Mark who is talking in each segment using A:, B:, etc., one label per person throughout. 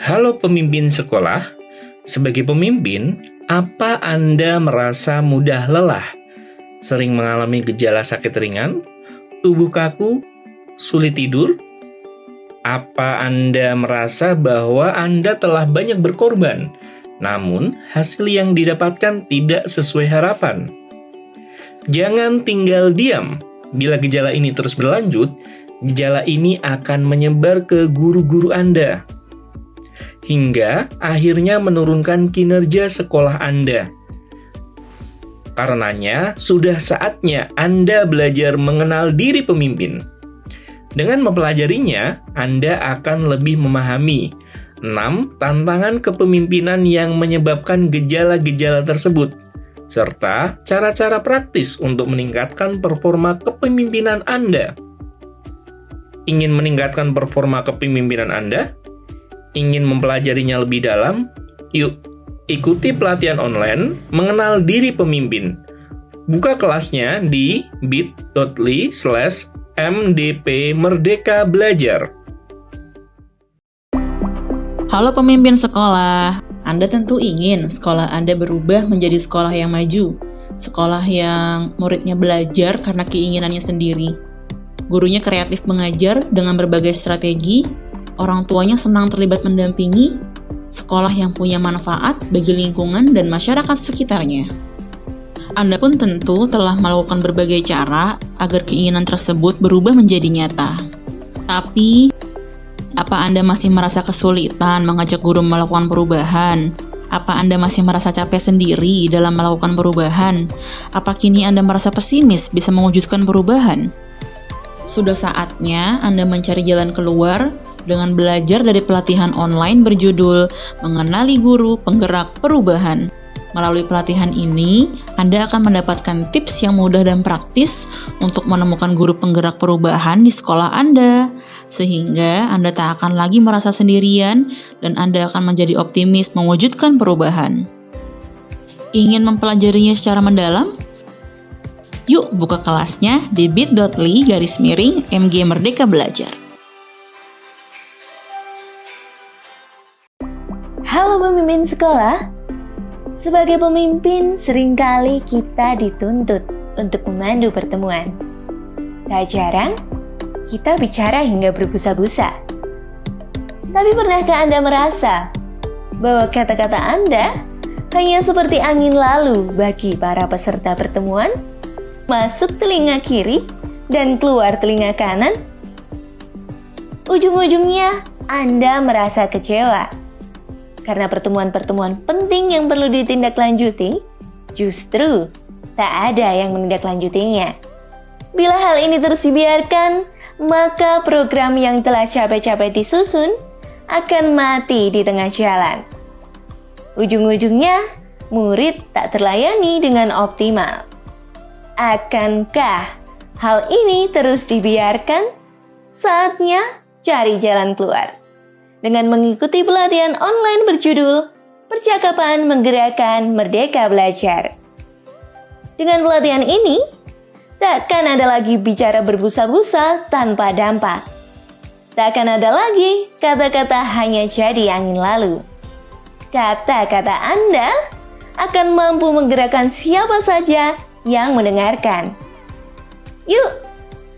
A: Halo pemimpin sekolah, sebagai pemimpin, apa Anda merasa mudah lelah? Sering mengalami gejala sakit ringan, tubuh kaku, sulit tidur? Apa Anda merasa bahwa Anda telah banyak berkorban, namun hasil yang didapatkan tidak sesuai harapan? Jangan tinggal diam. Bila gejala ini terus berlanjut, gejala ini akan menyebar ke guru-guru Anda, hingga akhirnya menurunkan kinerja sekolah Anda. Karenanya, sudah saatnya Anda belajar mengenal diri pemimpin. Dengan mempelajarinya, Anda akan lebih memahami 6 tantangan kepemimpinan yang menyebabkan gejala-gejala tersebut, serta cara-cara praktis untuk meningkatkan performa kepemimpinan Anda. Ingin meningkatkan performa kepemimpinan Anda? Ingin mempelajarinya lebih dalam? Yuk, ikuti pelatihan online mengenal diri pemimpin. Buka kelasnya di bit.ly/mdp Merdeka Belajar.
B: Halo pemimpin sekolah, Anda tentu ingin sekolah Anda berubah menjadi sekolah yang maju, sekolah yang muridnya belajar karena keinginannya sendiri. Gurunya kreatif mengajar dengan berbagai strategi, orang tuanya senang terlibat mendampingi, sekolah yang punya manfaat bagi lingkungan dan masyarakat sekitarnya. Anda pun tentu telah melakukan berbagai cara agar keinginan tersebut berubah menjadi nyata. Tapi, apa Anda masih merasa kesulitan mengajak guru melakukan perubahan? Apa Anda masih merasa capek sendiri dalam melakukan perubahan? Apa kini Anda merasa pesimis bisa mewujudkan perubahan? Sudah saatnya Anda mencari jalan keluar dengan belajar dari pelatihan online berjudul Mengenali Guru Penggerak Perubahan. Melalui pelatihan ini, Anda akan mendapatkan tips yang mudah dan praktis untuk menemukan guru penggerak perubahan di sekolah Anda, sehingga Anda tak akan lagi merasa sendirian dan Anda akan menjadi optimis mewujudkan perubahan. Ingin mempelajarinya secara mendalam? Yuk buka kelasnya di bit.ly/MG Merdeka Belajar.
C: Halo pemimpin sekolah. Sebagai pemimpin, seringkali kita dituntut untuk memandu pertemuan. Tak jarang, kita bicara hingga berbusa-busa. Tapi pernahkah Anda merasa bahwa kata-kata Anda hanya seperti angin lalu bagi para peserta pertemuan? Masuk telinga kiri dan keluar telinga kanan? Ujung-ujungnya, Anda merasa kecewa. Karena pertemuan-pertemuan penting yang perlu ditindaklanjuti, justru tak ada yang menindaklanjutinya. Bila hal ini terus dibiarkan, maka program yang telah capek-capek disusun akan mati di tengah jalan. Ujung-ujungnya, murid tak terlayani dengan optimal. Akankah hal ini terus dibiarkan? Saatnya cari jalan keluar. Dengan mengikuti pelatihan online berjudul Percakapan Menggerakkan Merdeka Belajar. Dengan pelatihan ini, takkan ada lagi bicara berbusa-busa tanpa dampak. Takkan ada lagi kata-kata hanya jadi angin lalu. Kata-kata Anda akan mampu menggerakkan siapa saja yang mendengarkan. Yuk,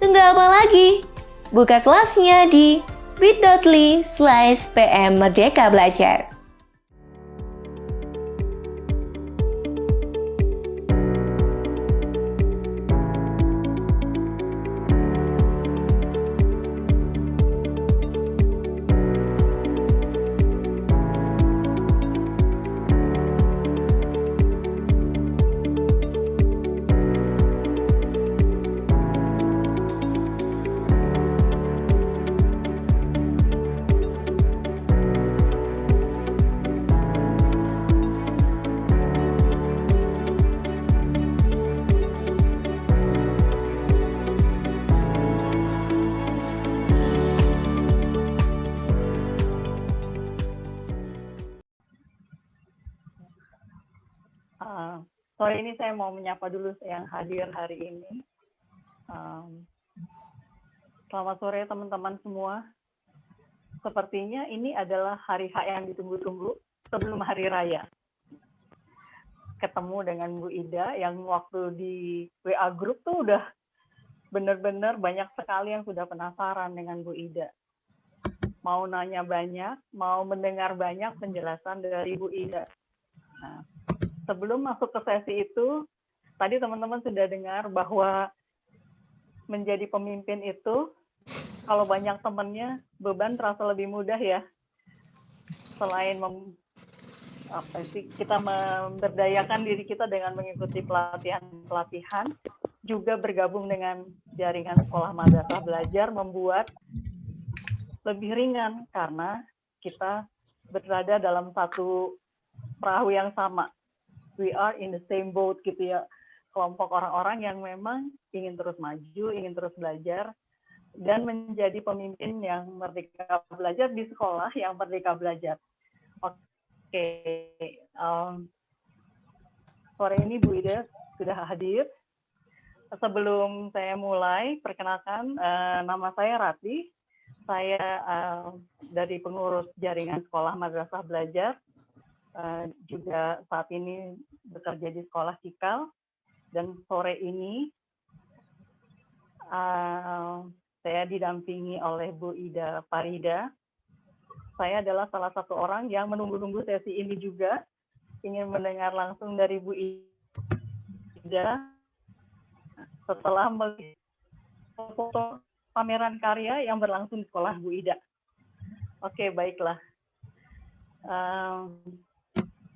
C: tunggu apa lagi? Buka kelasnya di bit.ly/PM Merdeka Belajar.
D: Sore ini saya mau menyapa dulu yang hadir hari ini. Selamat sore teman-teman semua. sepertinya ini adalah hari H yang ditunggu-tunggu sebelum hari raya. Ketemu dengan Bu Ida yang waktu di WA Group tuh udah benar-benar banyak sekali yang sudah penasaran dengan Bu Ida. Mau nanya banyak, mau mendengar banyak penjelasan dari Bu Ida. Nah, sebelum masuk ke sesi itu, tadi teman-teman sudah dengar bahwa menjadi pemimpin itu, kalau banyak temannya, beban terasa lebih mudah ya. Selain kita memberdayakan diri kita dengan mengikuti pelatihan-pelatihan, juga bergabung dengan jaringan sekolah madrasah belajar membuat lebih ringan karena kita berada dalam satu perahu yang sama. We are in the same boat gitu ya. Kelompok orang-orang yang memang ingin terus maju, ingin terus belajar, dan menjadi pemimpin yang merdeka belajar di sekolah yang merdeka belajar. Oke, sore ini Bu Ida sudah hadir. Sebelum saya mulai, perkenalkan nama saya Ratih. Saya dari pengurus jaringan sekolah madrasah belajar, juga saat ini bekerja di sekolah Cikal. Dan sore ini saya didampingi oleh Bu Ida Farida. Saya adalah salah satu orang yang menunggu-nunggu sesi ini juga, ingin mendengar langsung dari Bu Ida setelah melihat foto pameran karya yang berlangsung di sekolah Bu Ida. Oke, baiklah.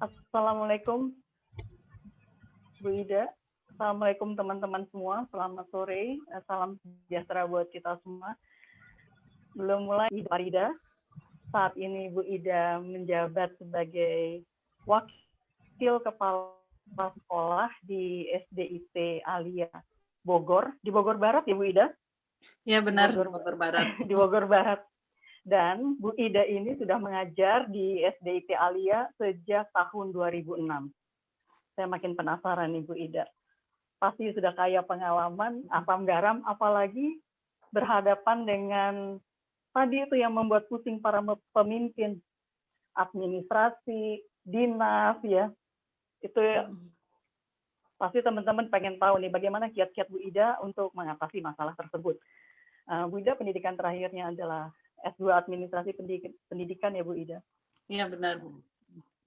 D: Assalamualaikum Bu Ida. Assalamualaikum teman-teman semua. Selamat sore. Salam sejahtera buat kita semua. Belum mulai, Ida Farida. Saat ini Bu Ida menjabat sebagai Wakil Kepala Sekolah di SDIT Alia Bogor. Di Bogor Barat ya Bu Ida?
E: Ya benar, Bogor Barat.
D: Di Bogor Barat. Dan Bu Ida ini sudah mengajar di SDIT Alia sejak tahun 2006. Saya makin penasaran nih Bu Ida. Pasti sudah kaya pengalaman, asam garam, apalagi berhadapan dengan tadi itu yang membuat pusing para pemimpin, administrasi, dinas, ya. Itu pasti teman-teman pengen tahu nih bagaimana kiat-kiat Bu Ida untuk mengatasi masalah tersebut. Bu Ida pendidikan terakhirnya adalah S2 Administrasi Pendidikan ya Bu Ida?
E: Iya benar.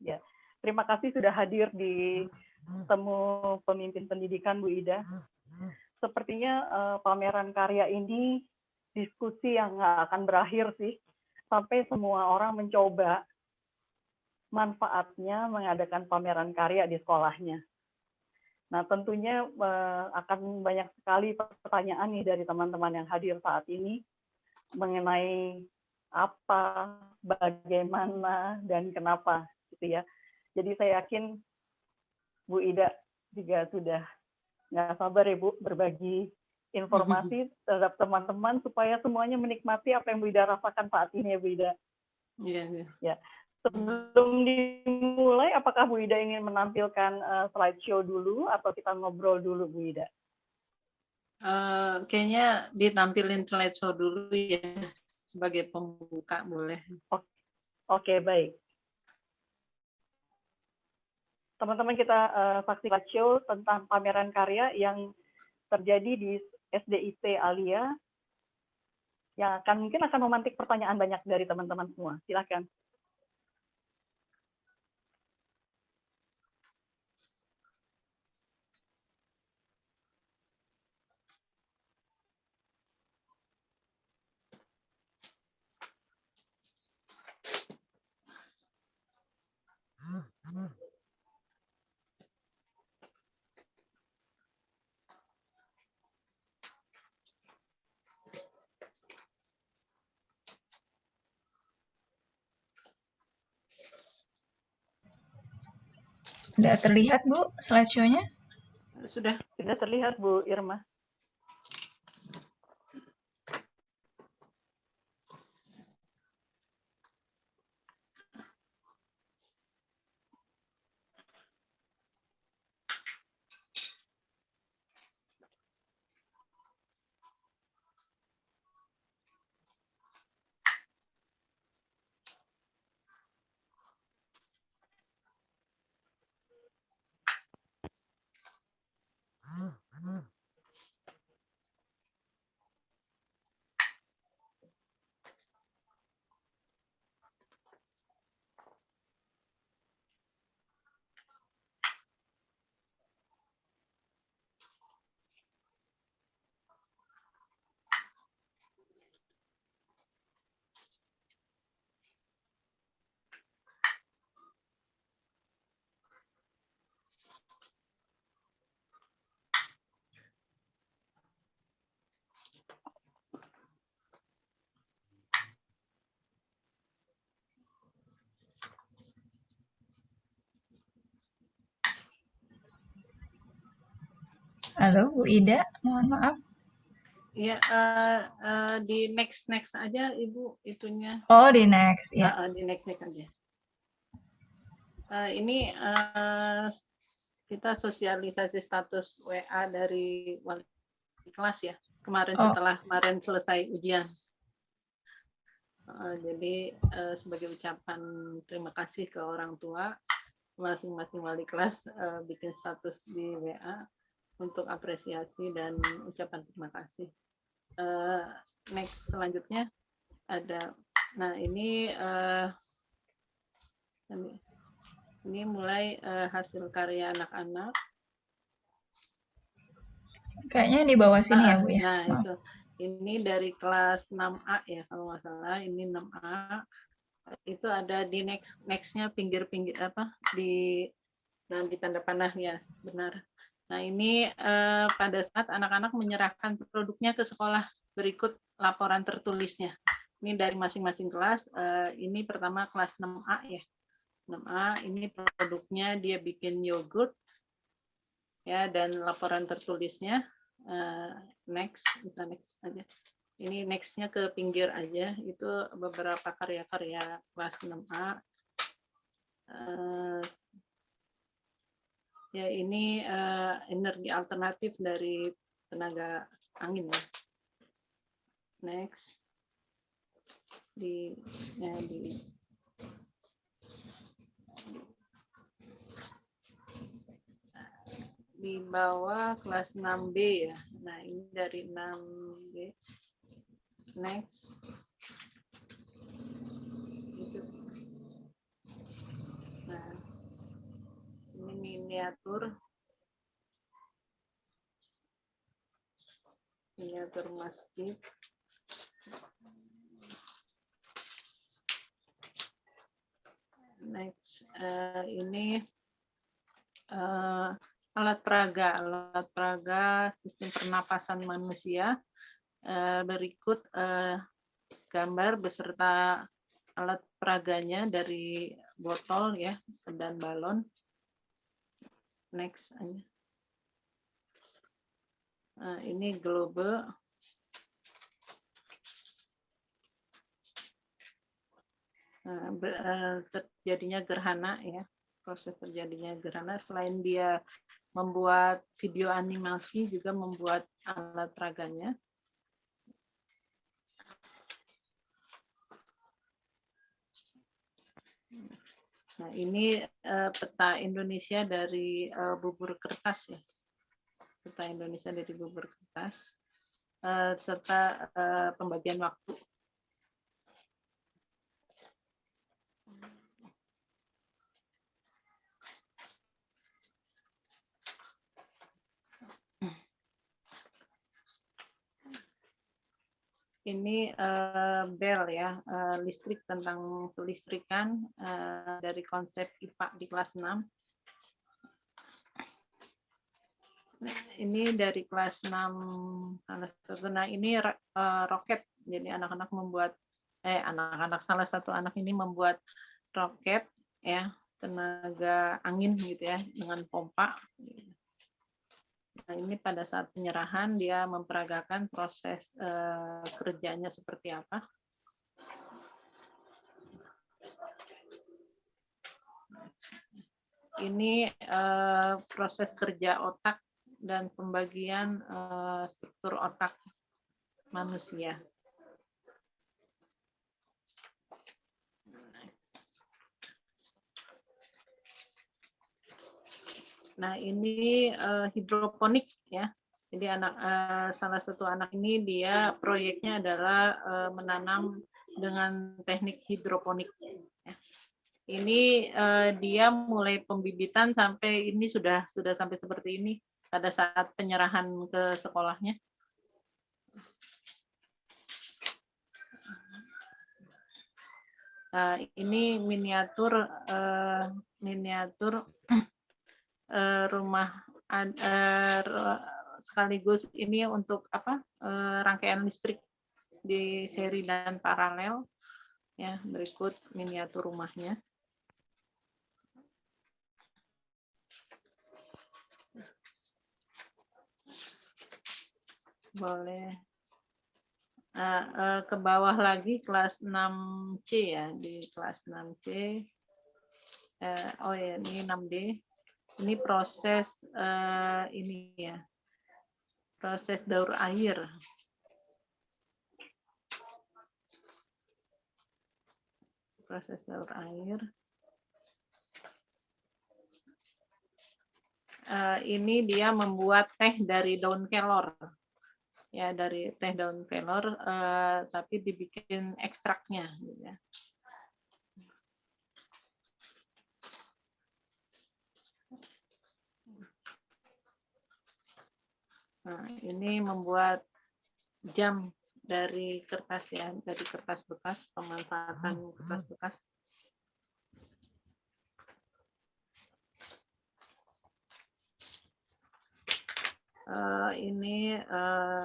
D: Ya, terima kasih sudah hadir di temu pemimpin pendidikan Bu Ida. Sepertinya pameran karya ini diskusi yang nggak akan berakhir sih, sampai semua orang mencoba manfaatnya mengadakan pameran karya di sekolahnya. Nah, tentunya akan banyak sekali pertanyaan nih dari teman-teman yang hadir saat ini mengenai apa, bagaimana, dan kenapa, gitu ya. Jadi saya yakin Bu Ida juga sudah nggak sabar ya Bu berbagi informasi terhadap teman-teman supaya semuanya menikmati apa yang Bu Ida rasakan saat ini ya Bu Ida.
E: Iya.
D: Ya. Sebelum dimulai, apakah Bu Ida ingin menampilkan slideshow dulu atau kita ngobrol dulu Bu Ida?
E: Kayaknya ditampilin slideshow dulu ya sebagai pembuka boleh.
D: Oke, baik. Teman-teman kita saksikan slideshow tentang pameran karya yang terjadi di SDIT Alia yang mungkin akan memantik pertanyaan banyak dari teman-teman semua. Silakan.
F: Sudah terlihat, Bu, slideshow-nya?
D: Sudah terlihat, Bu Irma.
F: Halo, Bu Ida. Mohon maaf.
E: Ya, di next aja Ibu itunya.
F: Oh, di next. Ya.
E: Di next aja. Ini kita sosialisasi status WA dari wali kelas ya. Kemarin
F: Oh,
E: setelah kemarin selesai ujian. Jadi sebagai ucapan terima kasih ke orang tua, masing-masing wali kelas bikin status di WA untuk apresiasi dan ucapan terima kasih. Next selanjutnya ada, nah ini mulai hasil karya anak-anak.
F: kayaknya di bawah sini ya, Bu ya.
E: Nah
F: Maaf.
E: itu, ini dari kelas 6A ya kalau nggak salah, ini 6A. Itu ada di nextnya pinggir-pinggir apa di tanda panah ya, benar. Nah ini pada saat anak-anak menyerahkan produknya ke sekolah, berikut laporan tertulisnya. Ini dari masing-masing kelas. Ini pertama kelas 6A ya. 6A ini produknya dia bikin yogurt ya, dan laporan tertulisnya next, kita next aja. Ini nextnya ke pinggir aja, itu beberapa karya-karya kelas 6A. Ya ini energi alternatif dari tenaga angin ya. Next di bawah kelas 6B ya. Nah ini dari 6B. Next. Itu. Nah ini miniatur masjid. Next, ini alat peraga sistem pernapasan manusia. Berikut gambar beserta alat peraganya dari botol ya dan balon. Next aja. Ini globe. Terjadinya gerhana ya, proses terjadinya gerhana. Selain dia membuat video animasi, juga membuat alat peraganya. Nah ini peta Indonesia dari bubur kertas ya, peta Indonesia dari bubur kertas serta pembagian waktu. Ini bel ya, listrik, tentang kelistrikan dari konsep IPA di kelas 6. Ini dari kelas 6. Nah ini roket, jadi anak-anak membuat, salah satu anak ini membuat roket ya, tenaga angin gitu ya, dengan pompa. Nah, ini pada saat penyerahan dia memperagakan proses kerjanya seperti apa. Ini proses kerja otak dan pembagian struktur otak manusia. Nah, ini hidroponik ya. Jadi salah satu anak ini dia proyeknya adalah menanam dengan teknik hidroponik. Ya. Ini dia mulai pembibitan sampai ini sudah sampai seperti ini pada saat penyerahan ke sekolahnya. Ini miniatur rumah sekaligus ini untuk rangkaian listrik di seri dan paralel ya. Berikut miniatur rumahnya. Boleh. Ke bawah lagi kelas 6C ya, di kelas 6C. Oh ya, ini 6D. Ini proses ini ya, proses daur air. Proses daur air. Ini dia membuat teh dari daun kelor. Ya, dari teh daun kelor, tapi dibikin ekstraknya. Gitu ya. Nah, ini membuat jam dari kertas ya, dari kertas bekas, pemanfaatan kertas bekas. Ini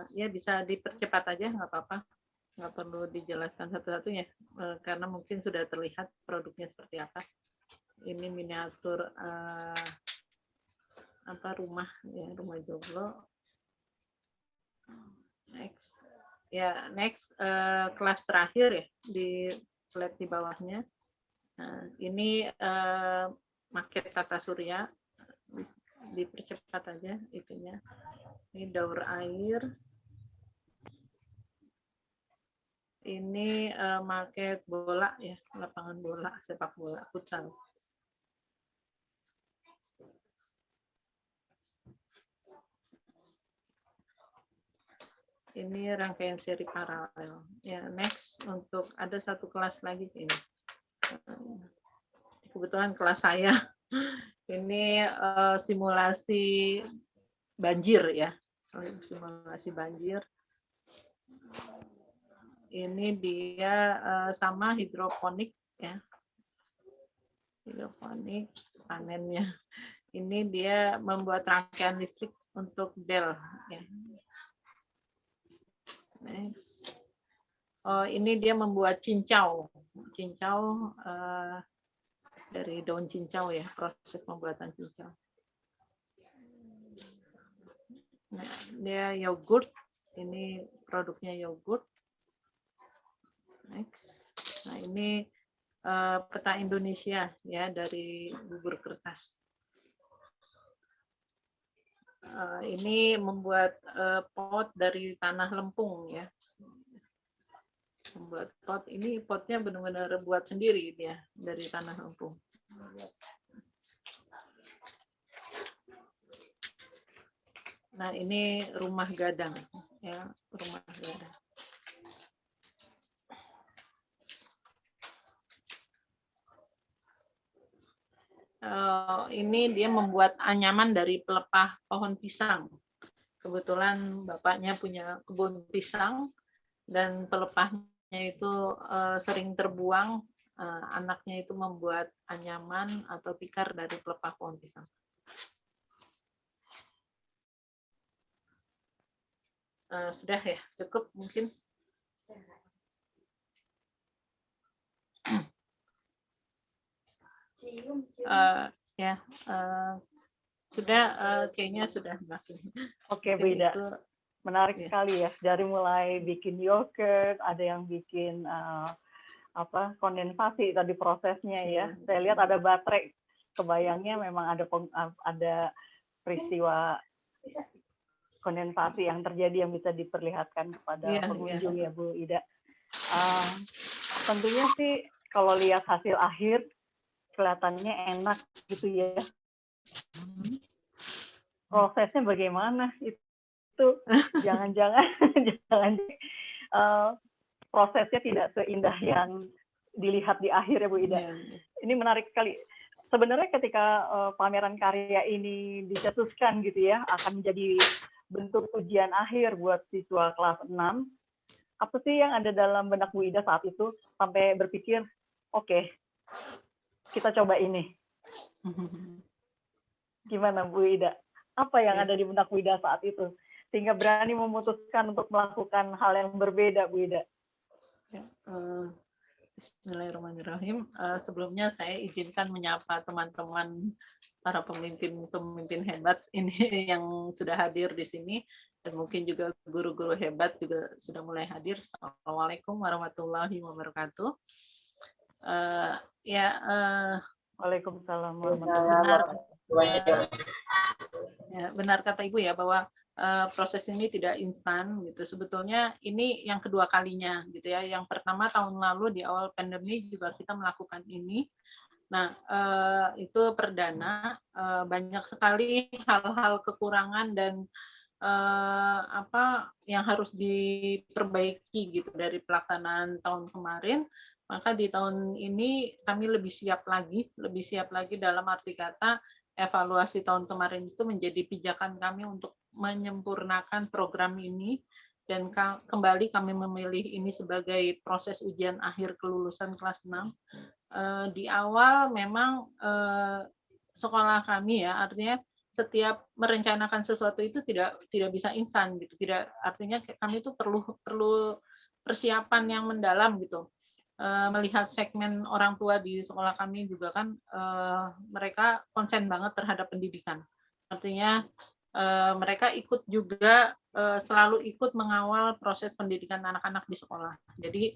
E: ya bisa dipercepat aja, nggak apa-apa, nggak perlu dijelaskan satu-satunya karena mungkin sudah terlihat produknya seperti apa. Ini miniatur rumah ya, rumah joglo. Next kelas terakhir ya, di slide di bawahnya. Nah, ini maket tata surya, dipercepat aja itunya. Ini daur air. Ini maket bola ya, lapangan bola, sepak bola, futsal. Ini rangkaian seri paralel. Ya, next untuk ada satu kelas lagi ini. Kebetulan kelas saya. Ini simulasi banjir ya, simulasi banjir. Ini dia sama hidroponik ya, hidroponik panennya. Ini dia membuat rangkaian listrik untuk bel ya. Next. Ini dia membuat cincau dari daun cincau ya, proses pembuatan cincau. Nah, dia yogurt, ini produknya yogurt. Next. Nah, ini peta Indonesia ya, dari bubur kertas. Ini membuat pot dari tanah lempung ya. Membuat pot, ini potnya benar-benar buat sendiri dia dari tanah lempung. Nah, ini rumah gadang ya, rumah gadang. Ini dia membuat anyaman dari pelepah pohon pisang. Kebetulan bapaknya punya kebun pisang dan pelepahnya itu sering terbuang, anaknya itu membuat anyaman atau tikar dari pelepah pohon pisang. Sudah ya, cukup mungkin. Sudah, kayaknya sudah.
D: Oke, Bu Ida. Menarik sekali ya, dari mulai bikin yogurt, ada yang bikin kondensasi tadi prosesnya ya. Saya lihat ada baterai, kebayangnya memang ada peristiwa kondensasi yang terjadi yang bisa diperlihatkan kepada pengunjung ya Bu Ida. Tentunya sih kalau lihat hasil akhir kelihatannya enak gitu ya. Prosesnya bagaimana itu? Jangan-jangan prosesnya tidak seindah yang dilihat di akhir ya Bu Ida. Ini menarik sekali. Sebenarnya ketika pameran karya ini dicetuskan gitu ya, akan menjadi bentuk ujian akhir buat siswa kelas 6. Apa sih yang ada dalam benak Bu Ida saat itu sampai berpikir, oke, kita coba ini. Gimana Bu Ida? Apa yang ada di benak Bu Ida saat itu? Sehingga berani memutuskan untuk melakukan hal yang berbeda, Bu Ida.
E: Bismillahirrahmanirrahim. Sebelumnya saya izinkan menyapa teman-teman para pemimpin hebat ini yang sudah hadir di sini. dan mungkin juga guru-guru hebat juga sudah mulai hadir. Assalamualaikum warahmatullahi wabarakatuh.
D: Waalaikumsalam
E: Benar, benar kata Ibu ya, bahwa proses ini tidak instan gitu. Sebetulnya ini yang kedua kalinya gitu ya. Yang pertama tahun lalu di awal pandemi juga kita melakukan ini. Nah, itu perdana, banyak sekali hal-hal kekurangan dan apa yang harus diperbaiki gitu dari pelaksanaan tahun kemarin. Maka di tahun ini kami lebih siap lagi dalam arti kata evaluasi tahun kemarin itu menjadi pijakan kami untuk menyempurnakan program ini, dan kembali kami memilih ini sebagai proses ujian akhir kelulusan kelas 6. Di awal memang sekolah kami ya, artinya setiap merencanakan sesuatu itu tidak bisa instan gitu. Tidak, artinya kami itu perlu persiapan yang mendalam gitu. Melihat segmen orang tua di sekolah kami juga kan mereka konsen banget terhadap pendidikan. Artinya mereka ikut juga selalu ikut mengawal proses pendidikan anak-anak di sekolah. Jadi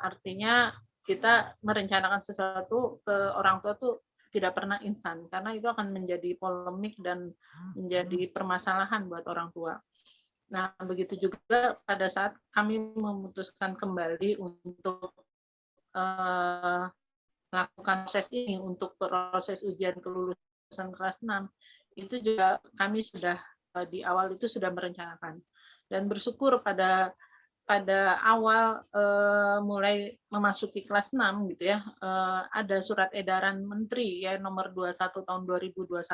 E: artinya kita merencanakan sesuatu ke orang tua tuh tidak pernah instan, karena itu akan menjadi polemik dan menjadi permasalahan buat orang tua. Nah, begitu juga pada saat kami memutuskan kembali untuk melakukan proses ini untuk proses ujian kelulusan kelas 6, itu juga kami sudah di awal itu sudah merencanakan. Dan bersyukur pada awal mulai memasuki kelas 6 gitu ya, ada surat edaran Menteri ya nomor 21 tahun 2021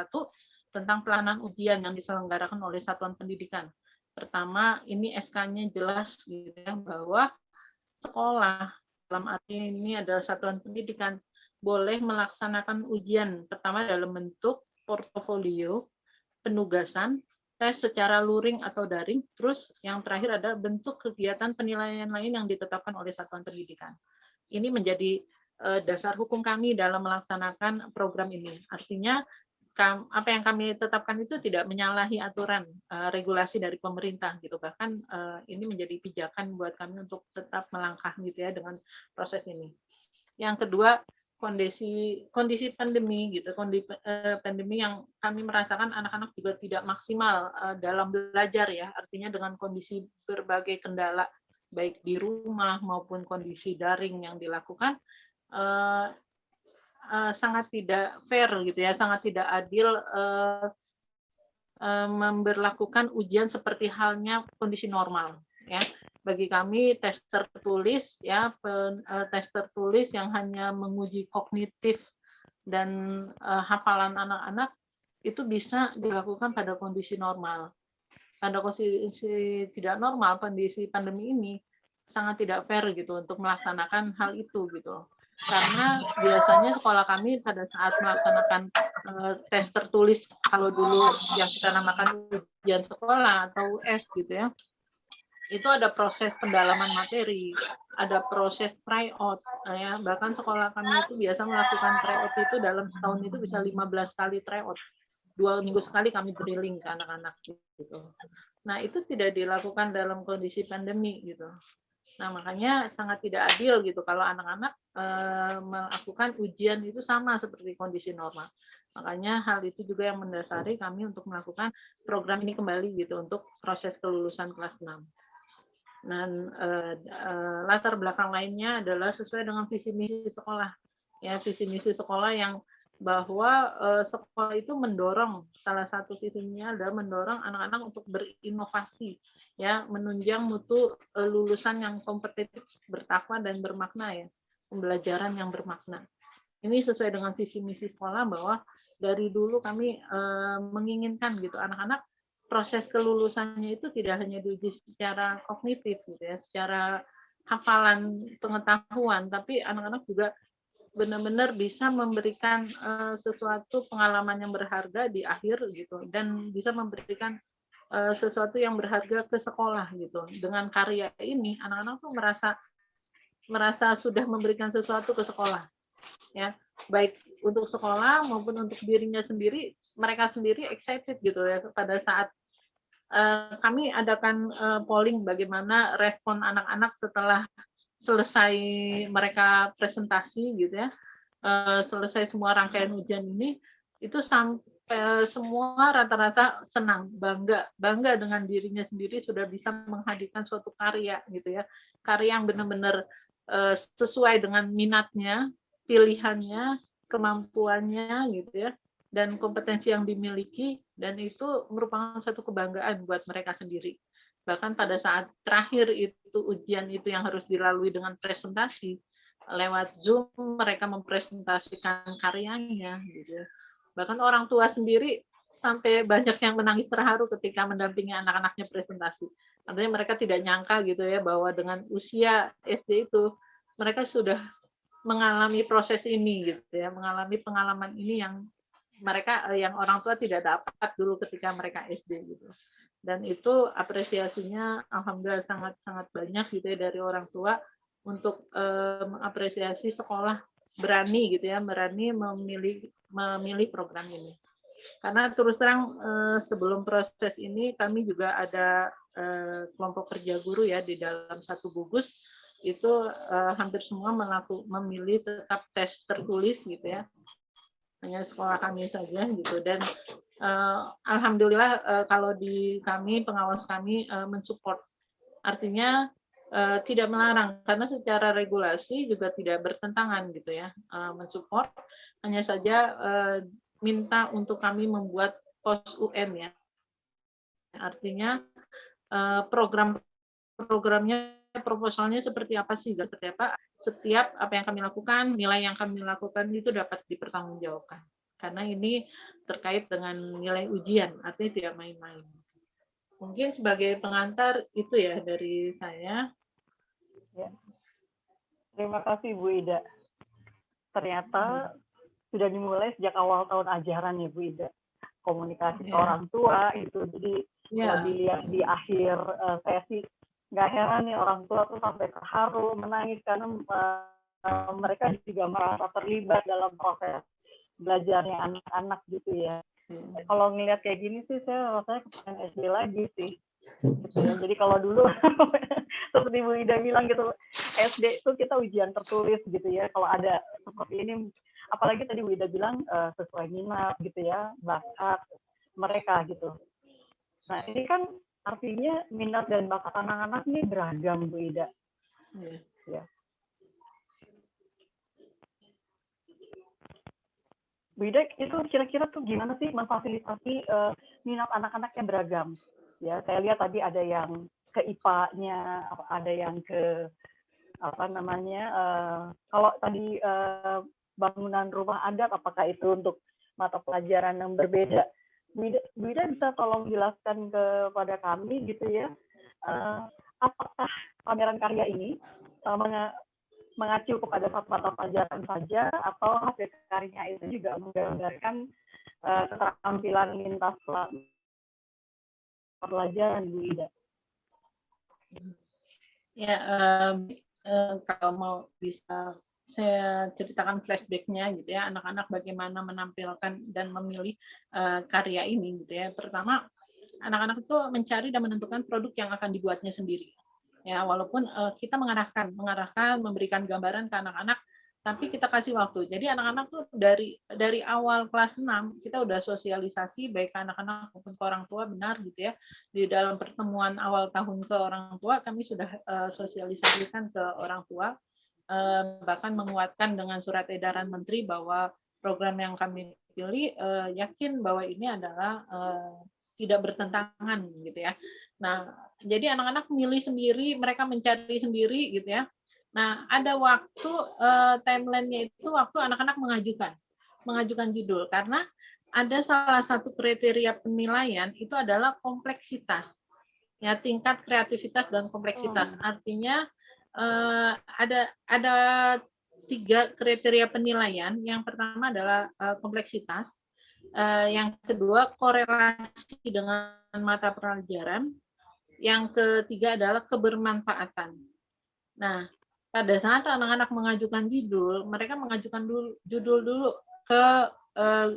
E: tentang pelaksanaan ujian yang diselenggarakan oleh satuan pendidikan. Pertama, ini SK-nya jelas gitu ya, bahwa sekolah, dalam arti ini adalah satuan pendidikan, boleh melaksanakan ujian pertama dalam bentuk portofolio, penugasan, tes secara luring atau daring, terus yang terakhir ada bentuk kegiatan penilaian lain yang ditetapkan oleh satuan pendidikan. Ini menjadi dasar hukum kami dalam melaksanakan program ini. Artinya apa yang kami tetapkan itu tidak menyalahi aturan regulasi dari pemerintah gitu. Bahkan ini menjadi pijakan buat kami untuk tetap melangkah gitu ya dengan proses ini. Yang kedua, kondisi pandemi gitu, pandemi yang kami merasakan anak-anak juga tidak maksimal dalam belajar ya. Artinya dengan kondisi berbagai kendala baik di rumah maupun kondisi daring yang dilakukan, sangat tidak fair gitu ya, sangat tidak adil memberlakukan ujian seperti halnya kondisi normal ya. Bagi kami tes tertulis ya, tes tertulis yang hanya menguji kognitif dan hafalan anak-anak itu bisa dilakukan pada kondisi normal. Pada kondisi tidak normal, kondisi pandemi ini sangat tidak fair gitu untuk melaksanakan hal itu gitu. Karena biasanya sekolah kami pada saat melaksanakan tes tertulis, kalau dulu yang kita namakan ujian sekolah atau US gitu ya, itu ada proses pendalaman materi, ada proses tryout ya. Bahkan sekolah kami itu biasa melakukan tryout itu dalam setahun itu bisa 15 kali tryout. 2 minggu sekali kami drilling ke anak-anak gitu. Nah, itu tidak dilakukan dalam kondisi pandemi gitu. Nah, makanya sangat tidak adil gitu kalau anak-anak melakukan ujian itu sama seperti kondisi normal. Makanya hal itu juga yang mendasari kami untuk melakukan program ini kembali gitu untuk proses kelulusan kelas 6. Dan latar belakang lainnya adalah sesuai dengan visi misi sekolah. Ya, visi misi sekolah yang bahwa sekolah itu mendorong, salah satu visinya adalah mendorong anak-anak untuk berinovasi, ya, menunjang mutu lulusan yang kompetitif, bertakwa dan bermakna ya, pembelajaran yang bermakna. Ini sesuai dengan visi misi sekolah bahwa dari dulu kami menginginkan gitu anak-anak proses kelulusannya itu tidak hanya diuji secara kognitif gitu ya, secara hafalan pengetahuan, tapi anak-anak juga benar-benar bisa memberikan sesuatu pengalaman yang berharga di akhir gitu, dan bisa memberikan sesuatu yang berharga ke sekolah gitu. Dengan karya ini anak-anak tuh merasa sudah memberikan sesuatu ke sekolah ya, baik untuk sekolah maupun untuk dirinya sendiri. Mereka sendiri excited gitu ya pada saat kami adakan polling bagaimana respon anak-anak setelah selesai mereka presentasi gitu ya, selesai semua rangkaian ujian ini, itu sampai semua rata-rata senang, bangga dengan dirinya sendiri sudah bisa menghadirkan suatu karya gitu ya, karya yang benar-benar sesuai dengan minatnya, pilihannya, kemampuannya gitu ya, dan kompetensi yang dimiliki, dan itu merupakan satu kebanggaan buat mereka sendiri. Bahkan pada saat terakhir itu ujian itu yang harus dilalui dengan presentasi, lewat Zoom mereka mempresentasikan karyanya gitu. Bahkan orang tua sendiri sampai banyak yang menangis terharu ketika mendampingi anak-anaknya presentasi. Artinya mereka tidak nyangka gitu ya bahwa dengan usia SD itu mereka sudah mengalami proses ini gitu ya, mengalami pengalaman ini yang mereka yang orang tua tidak dapat dulu ketika mereka SD gitu. Dan itu apresiasinya alhamdulillah sangat banyak gitu ya dari orang tua untuk mengapresiasi sekolah berani gitu ya, berani memilih program ini. Karena terus terang sebelum proses ini kami juga ada kelompok kerja guru ya di dalam satu gugus, itu hampir semua memilih tetap tes tertulis gitu ya, hanya sekolah kami saja gitu. Dan alhamdulillah kalau di kami pengawas kami mensupport, artinya tidak melarang karena secara regulasi juga tidak bertentangan gitu ya, mensupport, hanya saja minta untuk kami membuat pos UN ya, artinya program-programnya, proposalnya seperti apa sih, seperti apa, setiap apa yang kami lakukan, nilai yang kami lakukan itu dapat dipertanggungjawabkan. Karena ini terkait dengan nilai ujian, artinya tidak main-main. Mungkin sebagai pengantar itu ya dari saya.
D: Ya. Terima kasih Bu Ida. Ternyata sudah dimulai sejak awal tahun ajaran ya Bu Ida. Komunikasi ke orang tua itu, jadi kalau dilihat di akhir sesi, nggak heran nih orang tua tuh sampai terharu, menangis karena mereka juga merasa terlibat dalam proses belajarnya anak-anak gitu ya. Kalau ngelihat kayak gini sih saya rasanya kepengen SD lagi sih. Gitu ya. Jadi kalau dulu seperti Bu Ida bilang gitu, SD itu kita ujian tertulis gitu ya. Kalau ada seperti ini, apalagi tadi Bu Ida bilang sesuai minat gitu ya, bakat mereka gitu. Nah ini kan artinya minat dan bakat anak-anak ini beragam Bu Ida. Ya. Bu Ida itu kira-kira tuh gimana sih memfasilitasi minat anak-anak yang beragam? Ya, saya lihat tadi ada yang ke IPA-nya, ada yang ke apa namanya, kalau tadi bangunan rumah adat, apakah itu untuk mata pelajaran yang berbeda? Bu Ida bisa tolong jelaskan kepada kami gitu ya, apakah pameran karya ini mengacu kepada satu mata pelajaran saja, atau hasil karyanya itu juga menggambarkan keterampilan lintas pelajaran Bu Ida?
E: Ya, kalau mau bisa saya ceritakan flashback-nya gitu ya, anak-anak bagaimana menampilkan dan memilih karya ini gitu ya. Pertama, anak-anak itu mencari dan menentukan produk yang akan dibuatnya sendiri. Ya, walaupun kita mengarahkan, memberikan gambaran ke anak-anak, tapi kita kasih waktu. Jadi anak-anak tuh dari awal kelas 6 kita udah sosialisasi baik ke anak-anak maupun ke orang tua, benar gitu ya. Di dalam pertemuan awal tahun ke orang tua kami sudah sosialisasikan ke orang tua, bahkan menguatkan dengan surat edaran menteri bahwa program yang kami pilih yakin bahwa ini adalah tidak bertentangan gitu ya. Nah, jadi anak-anak milih sendiri, mereka mencari sendiri gitu ya. Nah, ada waktu timeline-nya itu waktu anak-anak mengajukan judul, karena ada salah satu kriteria penilaian itu adalah kompleksitas, ya, tingkat kreativitas dan kompleksitas. Artinya ada 3 kriteria penilaian. Yang pertama adalah kompleksitas, yang kedua korelasi dengan mata pelajaran, yang ketiga adalah kebermanfaatan. Nah, pada saat anak-anak mengajukan judul, mereka mengajukan judul dulu ke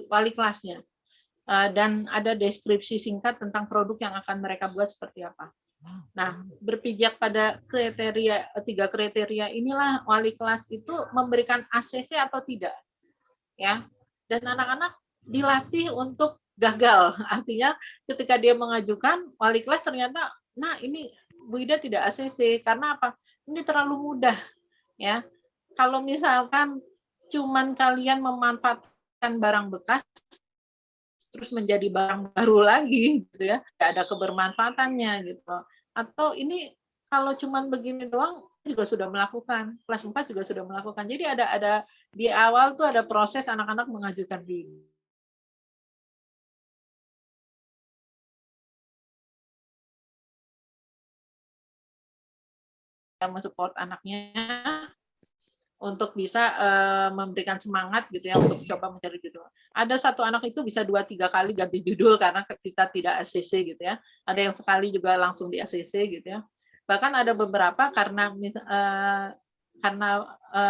E: wali kelasnya. dan ada deskripsi singkat tentang produk yang akan mereka buat seperti apa. Nah, berpijak pada tiga kriteria inilah wali kelas itu memberikan ACC atau tidak, ya. Dan anak-anak dilatih untuk gagal. Artinya ketika dia mengajukan, wali kelas ternyata, nah ini Bu Ida tidak ACC karena apa? Ini terlalu mudah, ya. Kalau misalkan cuman kalian memanfaatkan barang bekas terus menjadi barang baru lagi gitu ya, tidak ada kebermanfaatannya gitu. Atau ini kalau cuman begini doang juga sudah melakukan, kelas 4 juga sudah melakukan. Jadi ada di awal tuh ada proses anak-anak mengajukan diri. Yang mensupport anaknya untuk bisa memberikan semangat gitu ya untuk coba mencari judul. Ada satu anak itu bisa 2-3 kali ganti judul karena kita tidak ACC gitu ya. Ada yang sekali juga langsung di ACC gitu ya. Bahkan ada beberapa karena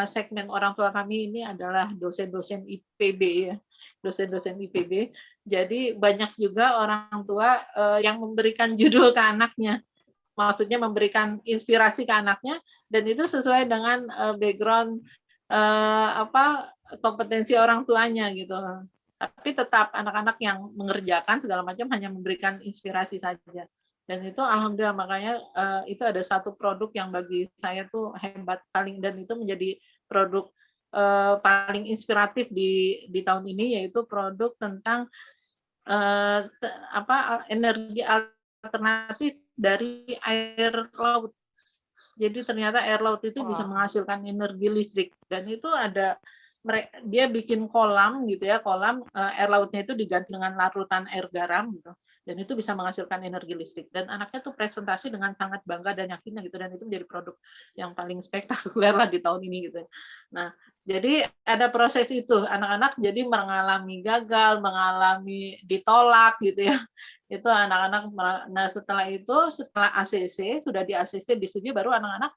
E: segmen orang tua kami ini adalah dosen-dosen IPB ya. Dosen-dosen IPB. Jadi banyak juga orang tua yang memberikan judul ke anaknya. Maksudnya memberikan inspirasi ke anaknya dan itu sesuai dengan background kompetensi orang tuanya gitu. Tapi tetap anak-anak yang mengerjakan segala macam hanya memberikan inspirasi saja. Dan itu alhamdulillah makanya itu ada satu produk yang bagi saya tuh hebat paling dan itu menjadi produk paling inspiratif di tahun ini yaitu produk tentang energi alternatif dari air laut. Jadi ternyata air laut itu bisa menghasilkan energi listrik dan itu ada dia bikin kolam gitu ya, kolam air lautnya itu diganti dengan larutan air garam gitu. Dan itu bisa menghasilkan energi listrik dan anaknya tuh presentasi dengan sangat bangga dan yakinnya gitu dan itu menjadi produk yang paling spektakuler lah di tahun ini gitu. Nah, jadi ada proses itu anak-anak jadi mengalami gagal, mengalami ditolak gitu ya. Itu anak-anak. Nah setelah ACC sudah di ACC disetujui baru anak-anak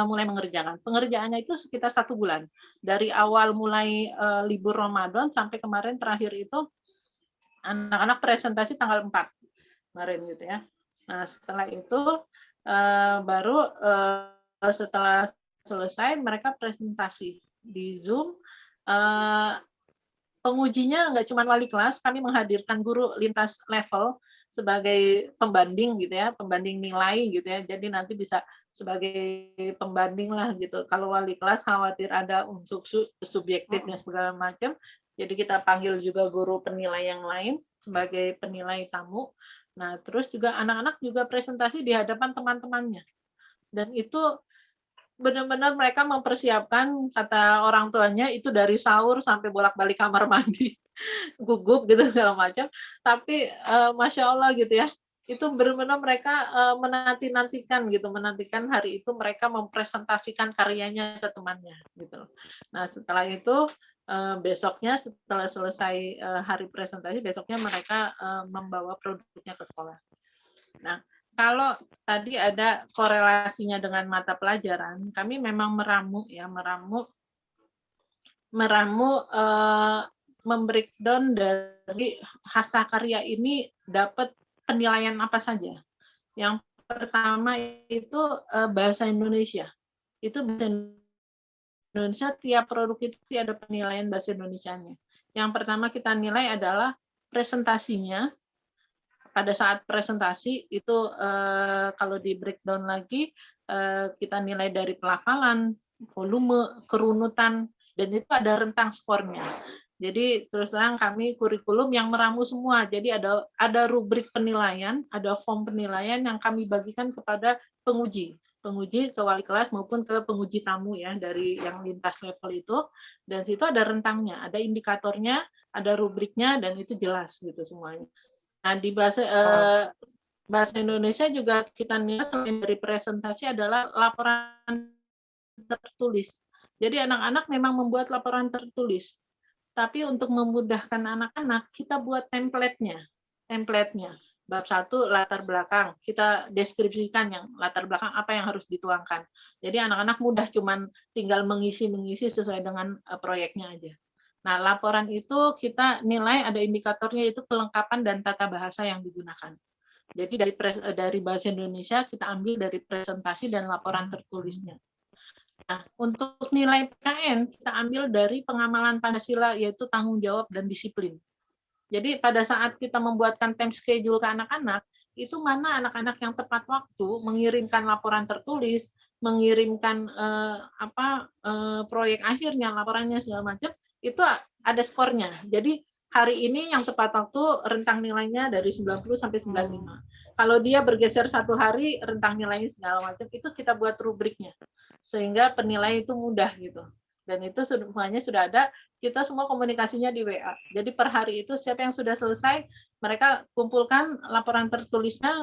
E: mulai mengerjakan. Pengerjaannya itu sekitar 1 bulan dari awal mulai libur Ramadan sampai kemarin terakhir itu anak-anak presentasi tanggal 4 kemarin gitu ya. Nah setelah itu baru setelah selesai mereka presentasi di Zoom. Pengujinya nggak cuma wali kelas, kami menghadirkan guru lintas level sebagai pembanding gitu ya, pembanding nilai gitu ya. Jadi nanti bisa sebagai pembanding lah gitu. Kalau wali kelas khawatir ada unsur subjektifnya segala macam, jadi kita panggil juga guru penilai yang lain sebagai penilai tamu. Nah, terus juga anak-anak juga presentasi di hadapan teman-temannya. Dan itu benar-benar mereka mempersiapkan kata orang tuanya itu dari sahur sampai bolak-balik kamar mandi gugup gitu segala macam tapi masya Allah gitu ya itu benar-benar mereka menantikan hari itu mereka mempresentasikan karyanya ke temannya gitu. Nah setelah itu besoknya setelah selesai hari presentasi besoknya mereka membawa produknya ke sekolah. Nah kalau tadi ada korelasinya dengan mata pelajaran, kami memang membreakdown dari hasta karya ini dapat penilaian apa saja. Yang pertama itu bahasa Indonesia. Itu bahasa Indonesia, tiap produk itu ada penilaian bahasa Indonesianya. Yang pertama kita nilai adalah presentasinya. Pada saat presentasi itu kalau di breakdown lagi kita nilai dari pelafalan, volume, kerunutan, dan itu ada rentang skornya. Jadi terus terang kami kurikulum yang meramu semua. Jadi ada rubrik penilaian, ada form penilaian yang kami bagikan kepada penguji ke wali kelas maupun ke penguji tamu ya dari yang lintas level itu. Dan situ ada rentangnya, ada indikatornya, ada rubriknya, dan itu jelas gitu semuanya. Nah, di bahasa Indonesia juga kita nilai selain dari presentasi adalah laporan tertulis. Jadi anak-anak memang membuat laporan tertulis. Tapi untuk memudahkan anak-anak, kita buat template-nya. Bab 1 latar belakang, kita deskripsikan yang latar belakang apa yang harus dituangkan. Jadi anak-anak mudah cuman tinggal mengisi sesuai dengan proyeknya aja. Nah, laporan itu kita nilai ada indikatornya, itu kelengkapan dan tata bahasa yang digunakan. Jadi dari bahasa Indonesia kita ambil dari presentasi dan laporan tertulisnya. Nah, untuk nilai PKN kita ambil dari pengamalan Pancasila, yaitu tanggung jawab dan disiplin. Jadi pada saat kita membuatkan time schedule ke anak-anak, itu mana anak-anak yang tepat waktu mengirimkan laporan tertulis, mengirimkan proyek akhirnya, laporannya segala macam, itu ada skornya. Jadi hari ini yang tepat waktu rentang nilainya dari 90 sampai 95. Kalau dia bergeser 1 hari, rentang nilainya segala macam, itu kita buat rubriknya. Sehingga penilai itu mudah gitu. Dan itu semuanya sudah ada, kita semua komunikasinya di WA. Jadi per hari itu siapa yang sudah selesai, mereka kumpulkan laporan tertulisnya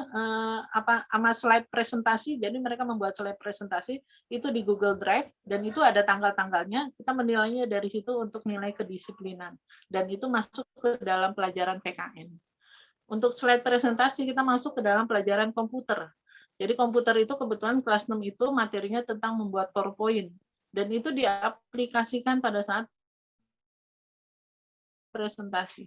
E: sama slide presentasi. Jadi mereka membuat slide presentasi itu di Google Drive, dan itu ada tanggal-tanggalnya. Kita menilainya dari situ untuk nilai kedisiplinan, dan itu masuk ke dalam pelajaran PKN. Untuk slide presentasi kita masuk ke dalam pelajaran komputer. Jadi komputer itu kebetulan kelas 6 itu materinya tentang membuat PowerPoint, dan itu diaplikasikan pada saat presentasi.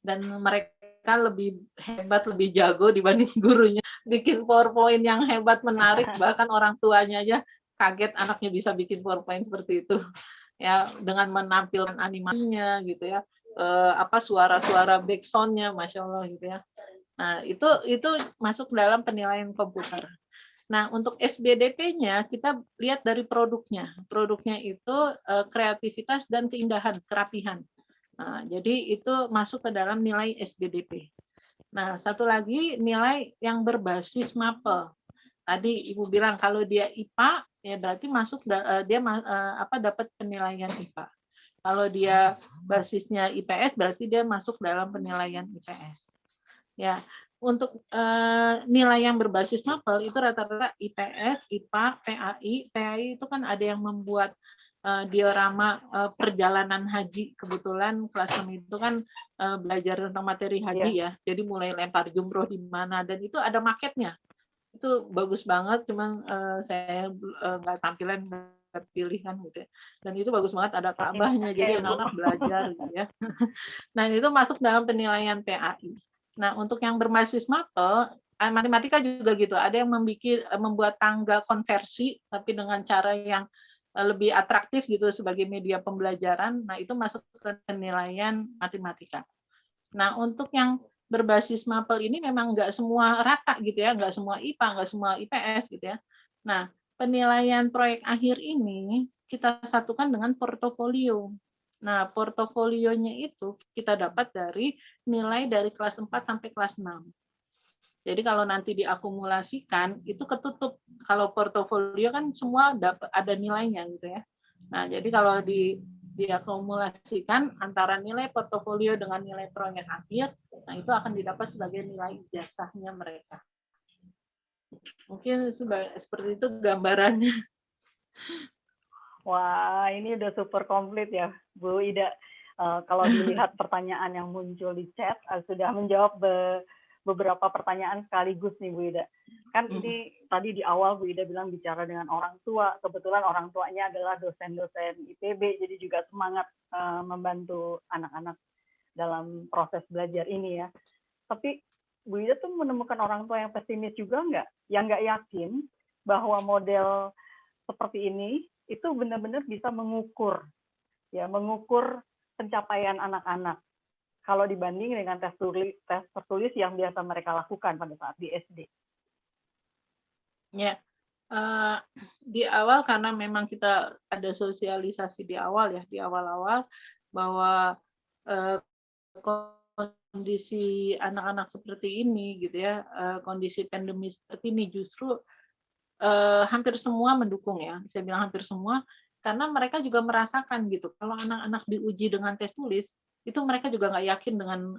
E: Dan mereka lebih hebat, lebih jago dibanding gurunya. Bikin PowerPoint yang hebat, menarik, bahkan orang tuanya aja kaget anaknya bisa bikin PowerPoint seperti itu. Ya, dengan menampilkan animasinya gitu ya. Suara-suara backsound-nya, Masya Allah gitu ya. Nah, itu masuk dalam penilaian komputer. Nah, untuk SBDP-nya kita lihat dari produknya. Produknya itu kreativitas dan keindahan, kerapihan. Nah, jadi itu masuk ke dalam nilai SBDP. Nah, satu lagi nilai yang berbasis MAPEL. Tadi Ibu bilang kalau dia IPA, ya berarti masuk dia dapat penilaian IPA. Kalau dia basisnya IPS, berarti dia masuk dalam penilaian IPS. Ya, untuk nilai yang berbasis MAPEL itu rata-rata IPS, IPA, PAI. PAI itu kan ada yang membuat diorama perjalanan haji. Kebetulan kelas 6 itu kan belajar tentang materi haji ya. Jadi mulai lempar jumroh di mana, dan itu ada maketnya. Itu bagus banget, cuman saya nggak tampilan pilihan gitu ya. Dan itu bagus banget, ada Ka'bahnya, jadi anak-anak belajar gitu ya. Nah, itu masuk dalam penilaian PAI. Nah, untuk yang berbasis MAPEL, matematika juga gitu. Ada yang membuat tangga konversi, tapi dengan cara yang lebih atraktif gitu sebagai media pembelajaran. Nah, itu masuk ke penilaian matematika. Nah, untuk yang berbasis MAPEL ini memang nggak semua rata gitu ya, nggak semua IPA, nggak semua IPS gitu ya. Nah, penilaian proyek akhir ini kita satukan dengan portofolio. Nah, portofolionya itu kita dapat dari nilai dari kelas 4 sampai kelas 6. Jadi kalau nanti diakumulasikan, itu ketutup. Kalau portofolio kan semua ada nilainya gitu ya. Nah, jadi kalau diakumulasikan antara nilai portofolio dengan nilai proyek akhir, nah itu akan didapat sebagai nilai ijazahnya mereka. Mungkin seperti itu gambarannya.
D: Wah, ini udah super komplit ya, Bu Ida. Kalau dilihat pertanyaan yang muncul di chat, sudah menjawab beberapa pertanyaan sekaligus nih, Bu Ida. Kan ini tadi di awal Bu Ida bilang bicara dengan orang tua. Kebetulan orang tuanya adalah dosen-dosen IPB, jadi juga semangat membantu anak-anak dalam proses belajar ini ya. Tapi Bu Ida tuh menemukan orang tua yang pesimis juga nggak? Yang nggak yakin bahwa model seperti ini itu benar-benar bisa mengukur pencapaian anak-anak kalau dibanding dengan tes tertulis yang biasa mereka lakukan pada saat di SD.
E: Ya, di awal karena memang kita ada sosialisasi di awal ya, di awal-awal bahwa kondisi anak-anak seperti ini gitu ya, kondisi pandemi seperti ini justru hampir semua mendukung ya, saya bilang hampir semua, karena mereka juga merasakan gitu, kalau anak-anak diuji dengan tes tulis, itu mereka juga nggak yakin dengan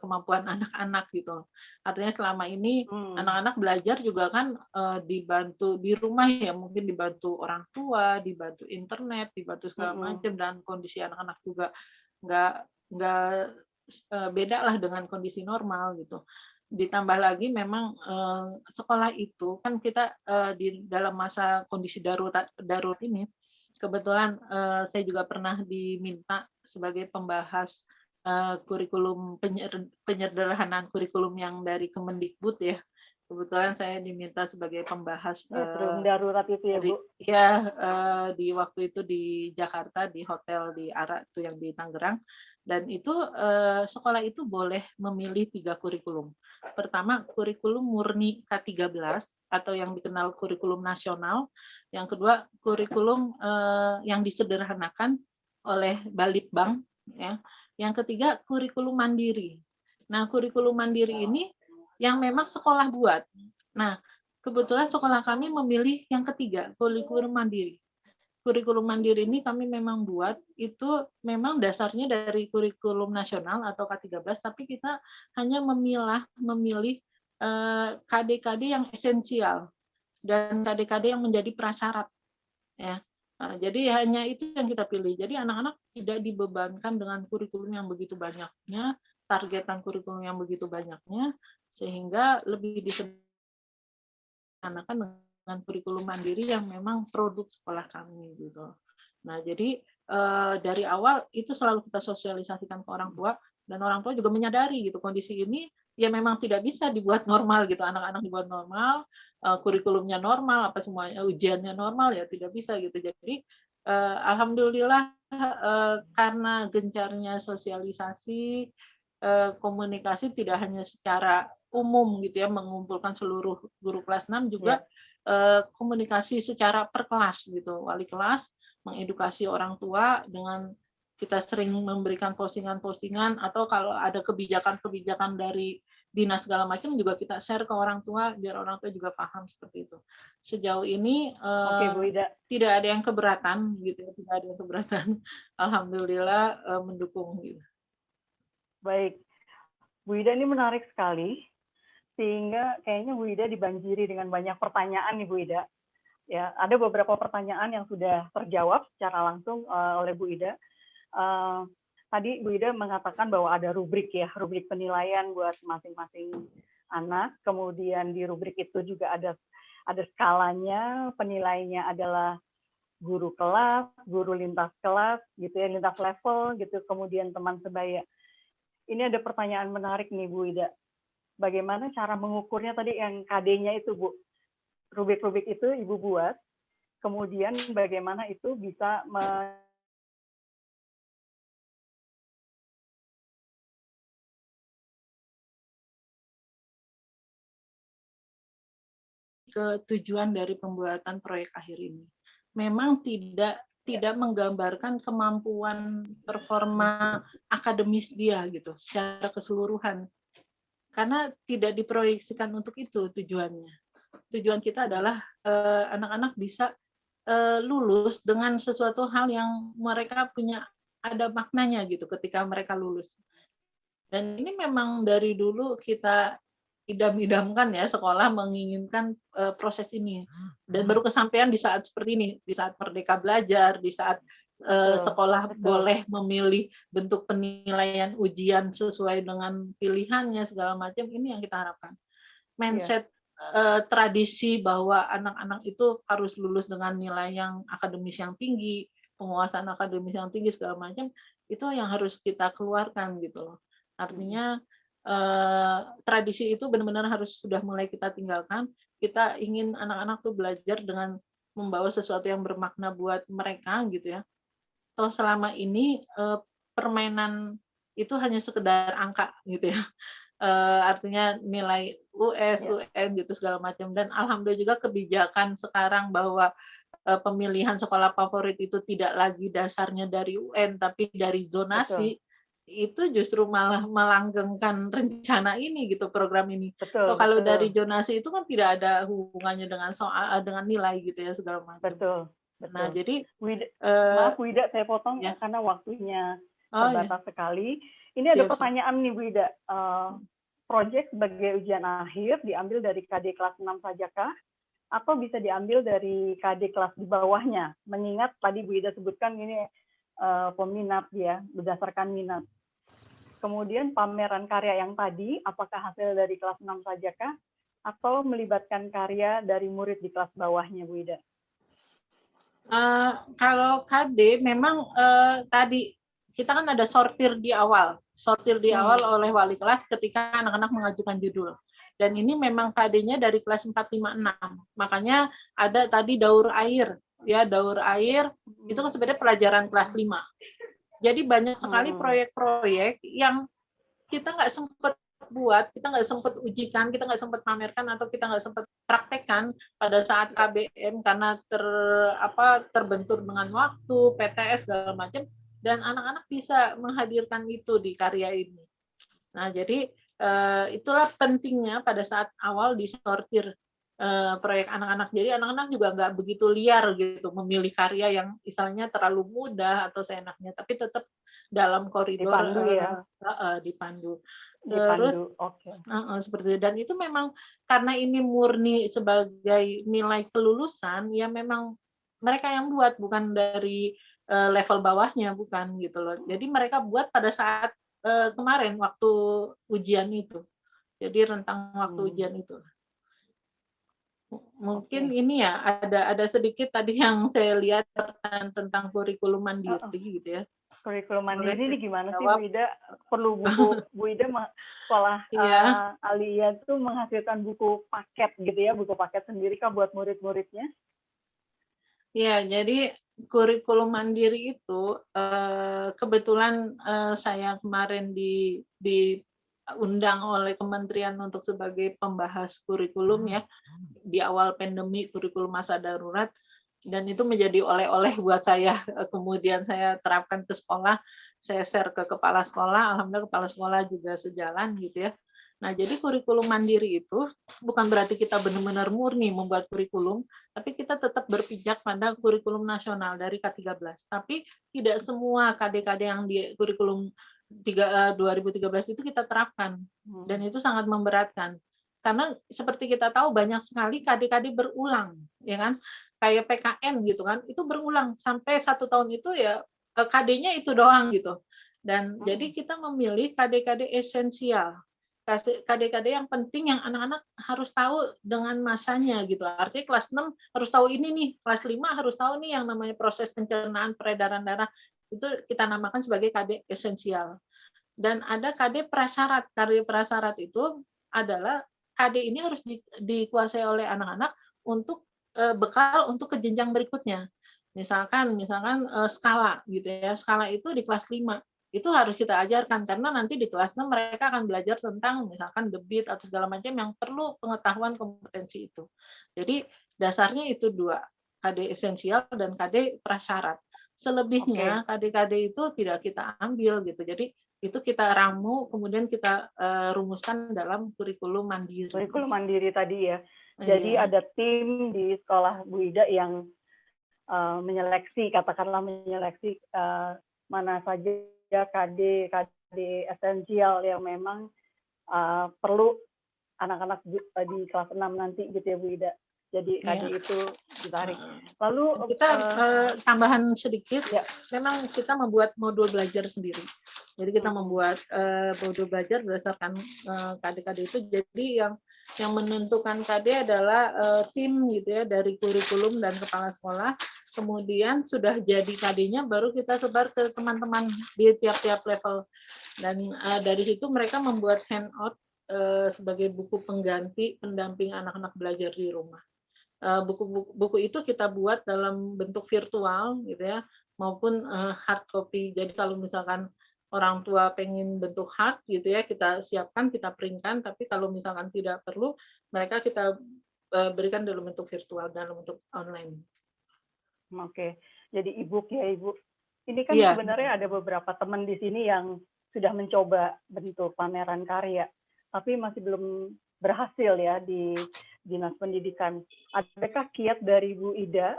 E: kemampuan anak-anak gitu. Artinya selama ini anak-anak belajar juga kan dibantu di rumah ya, mungkin dibantu orang tua, dibantu internet, dibantu segala macam, dan kondisi anak-anak juga nggak beda lah dengan kondisi normal gitu. Ditambah lagi memang sekolah itu kan kita di dalam masa kondisi darurat ini kebetulan saya juga pernah diminta sebagai pembahas kurikulum penyederhanaan kurikulum yang dari Kemendikbud ya. Kebetulan saya diminta sebagai pembahas
D: Sebelum darurat itu ya, Bu.
E: di waktu itu di Jakarta di hotel di Ara itu yang di Tangerang, dan itu sekolah itu boleh memilih 3 kurikulum. Pertama kurikulum murni K13 atau yang dikenal kurikulum nasional. Yang kedua kurikulum yang disederhanakan oleh Balitbang ya. Yang ketiga kurikulum mandiri. Nah, kurikulum mandiri ini yang memang sekolah buat. Nah, kebetulan sekolah kami memilih yang ketiga, kurikulum mandiri. Kurikulum mandiri ini kami memang buat, itu memang dasarnya dari kurikulum nasional atau K13, tapi kita hanya memilih KD-KD yang esensial dan KD-KD yang menjadi prasyarat. Ya. Nah, jadi hanya itu yang kita pilih. Jadi anak-anak tidak dibebankan dengan kurikulum yang begitu banyaknya, targetan kurikulum yang begitu banyaknya, sehingga lebih disederhanakan dengan kurikulum mandiri yang memang produk sekolah kami gitu. Nah, jadi dari awal itu selalu kita sosialisasikan ke orang tua, dan orang tua juga menyadari gitu kondisi ini ya memang tidak bisa dibuat normal gitu, anak-anak dibuat normal, kurikulumnya normal, apa semuanya ujiannya normal ya tidak bisa gitu. Jadi alhamdulillah karena gencarnya sosialisasi, komunikasi tidak hanya secara umum gitu ya, mengumpulkan seluruh guru kelas 6 juga komunikasi secara per kelas gitu, wali kelas mengedukasi orang tua dengan kita sering memberikan postingan-postingan, atau kalau ada kebijakan-kebijakan dari dinas segala macam juga kita share ke orang tua biar orang tua juga paham seperti itu. Sejauh ini
D: Oke, Bu Ida.
E: tidak ada yang keberatan gitu ya, tidak ada yang keberatan. Alhamdulillah mendukung gitu.
D: Baik. Bu Ida ini menarik sekali, sehingga kayaknya Bu Ida dibanjiri dengan banyak pertanyaan nih Bu Ida. Ya, ada beberapa pertanyaan yang sudah terjawab secara langsung oleh Bu Ida. Tadi Bu Ida mengatakan bahwa ada rubrik ya, rubrik penilaian buat masing-masing anak. Kemudian di rubrik itu juga ada skalanya, penilainya adalah guru kelas, guru lintas kelas, gitu ya, lintas level, gitu. Kemudian teman sebaya. Ini ada pertanyaan menarik nih Bu Ida. Bagaimana cara mengukurnya tadi yang KD-nya itu Bu? Rubrik-rubrik itu Ibu buat. Kemudian bagaimana itu bisa
E: ke tujuan dari pembuatan proyek akhir ini. Memang tidak menggambarkan kemampuan performa akademis dia gitu secara keseluruhan. Karena tidak diproyeksikan untuk itu tujuannya. Tujuan kita adalah anak-anak bisa lulus dengan sesuatu hal yang mereka punya ada maknanya gitu ketika mereka lulus. Dan ini memang dari dulu kita idam-idamkan ya, sekolah menginginkan proses ini, dan baru kesampaian di saat seperti ini, di saat Merdeka Belajar, di saat sekolah boleh memilih bentuk penilaian ujian sesuai dengan pilihannya segala macam. Ini yang kita harapkan. Mindset tradisi bahwa anak-anak itu harus lulus dengan nilai yang akademis yang tinggi, penguasaan akademis yang tinggi segala macam, itu yang harus kita keluarkan gitu loh. Artinya tradisi itu benar-benar harus sudah mulai kita tinggalkan. Kita ingin anak-anak tuh belajar dengan membawa sesuatu yang bermakna buat mereka gitu ya. Toh selama ini permainan itu hanya sekedar angka gitu ya. Artinya nilai US, UN gitu segala macam. Dan alhamdulillah juga kebijakan sekarang bahwa pemilihan sekolah favorit itu tidak lagi dasarnya dari UN tapi dari zonasi. Itu justru malah melanggengkan rencana ini gitu, program ini. Kalau dari zonasi itu kan tidak ada hubungannya dengan soal dengan nilai gitu ya segala macam.
D: Betul.
E: Nah, jadi
D: maaf Bu Ida, saya potong ya, karena waktunya terbatas sekali. Ini ada pertanyaan nih Bu Ida. Proyek sebagai ujian akhir diambil dari KD kelas 6 sajakah? Atau bisa diambil dari KD kelas di bawahnya? Mengingat tadi Bu Ida sebutkan ini peminat ya, berdasarkan minat. Kemudian pameran karya yang tadi, apakah hasil dari kelas 6 sajakah? Atau melibatkan karya dari murid di kelas bawahnya Bu Ida?
E: Kalau KD memang tadi kita kan ada sortir di awal oleh wali kelas ketika anak-anak mengajukan judul. Dan ini memang KD-nya dari kelas 4, 5, 6. Makanya ada tadi daur air. Ya, daur air itu kan sebenarnya pelajaran kelas 5. Jadi banyak sekali proyek-proyek yang kita nggak sempat buat, kita nggak sempat ujikan, kita nggak sempat pamerkan, atau kita nggak sempat praktekkan pada saat KBM karena terbentur dengan waktu, PTS segala macam, dan anak-anak bisa menghadirkan itu di karya ini. Nah, jadi itulah pentingnya pada saat awal disortir proyek anak-anak. Jadi anak-anak juga nggak begitu liar gitu memilih karya yang misalnya terlalu mudah atau seenaknya, tapi tetap dalam koridor
D: Dipandu ya.
E: Dipandu.
D: Dipandu,
E: Terus
D: oke.
E: seperti itu. Dan itu memang karena ini murni sebagai nilai kelulusan, ya memang mereka yang buat, bukan dari level bawahnya, bukan gitu loh. Jadi mereka buat pada saat kemarin waktu ujian itu. Jadi rentang waktu ujian itu. Mungkin ini ya ada sedikit tadi yang saya lihat tentang kurikulum mandiri gitu ya.
D: Kurikulum mandiri ini gimana sih Bu Ida? Perlu buku Bu Ida sekolah Alia itu menghasilkan buku paket gitu ya, buku paket sendiri kah buat murid-muridnya?
E: Ya, jadi kurikulum mandiri itu kebetulan saya kemarin diundang oleh kementerian untuk sebagai pembahas kurikulum ya di awal pandemi, kurikulum masa darurat, dan itu menjadi oleh-oleh buat saya. Kemudian saya terapkan ke sekolah, saya share ke kepala sekolah, alhamdulillah kepala sekolah juga sejalan gitu ya. Nah, jadi kurikulum mandiri itu bukan berarti kita benar-benar murni membuat kurikulum, tapi kita tetap berpijak pada kurikulum nasional dari K13. Tapi tidak semua KD-KD yang di kurikulum 2013 itu kita terapkan, dan itu sangat memberatkan. Karena seperti kita tahu banyak sekali KD-KD berulang, ya kan? Kayak PKN gitu kan, itu berulang sampai 1 tahun itu ya KD-nya itu doang gitu. Dan jadi kita memilih KD-KD esensial, KD-KD yang penting yang anak-anak harus tahu dengan masanya gitu. Artinya kelas 6 harus tahu ini nih, kelas 5 harus tahu nih yang namanya proses pencernaan peredaran darah, itu kita namakan sebagai KD esensial. Dan ada KD prasyarat. KD prasyarat itu adalah KD ini harus dikuasai oleh anak-anak untuk bekal untuk ke jenjang berikutnya. Misalkan skala gitu ya. Skala itu di kelas 5. Itu harus kita ajarkan karena nanti di kelas 6 mereka akan belajar tentang misalkan debit atau segala macam yang perlu pengetahuan kompetensi itu. Jadi dasarnya itu 2, KD esensial dan KD prasyarat. Selebihnya KD-KD itu tidak kita ambil gitu. Jadi itu kita ramu, kemudian kita rumuskan dalam kurikulum mandiri.
D: Kurikulum mandiri tadi ya. Jadi ada tim di sekolah Bu Ida yang katakanlah menyeleksi mana saja KD esensial yang memang perlu anak-anak di kelas 6 nanti gitu ya Bu Ida. Jadi KD itu ditarik. Lalu
E: kita tambahan sedikit, memang kita membuat modul belajar sendiri. Jadi kita membuat modul belajar berdasarkan KD-KD itu. Jadi yang menentukan KD adalah tim gitu ya dari kurikulum dan kepala sekolah. Kemudian sudah jadi KD-nya baru kita sebar ke teman-teman di tiap-tiap level. Dan dari situ mereka membuat handout sebagai buku pengganti pendamping anak-anak belajar di rumah. Buku itu kita buat dalam bentuk virtual gitu ya, maupun hard copy. Jadi kalau misalkan orang tua pengen bentuk hard gitu ya, kita siapkan, kita printkan. Tapi kalau misalkan tidak perlu, mereka kita berikan dalam bentuk virtual, dalam bentuk online.
D: Oke, jadi e-book ya Ibu. Ini kan sebenarnya ada beberapa teman di sini yang sudah mencoba bentuk pameran karya, tapi masih belum berhasil ya di Dinas Pendidikan. Adakah kiat dari Bu Ida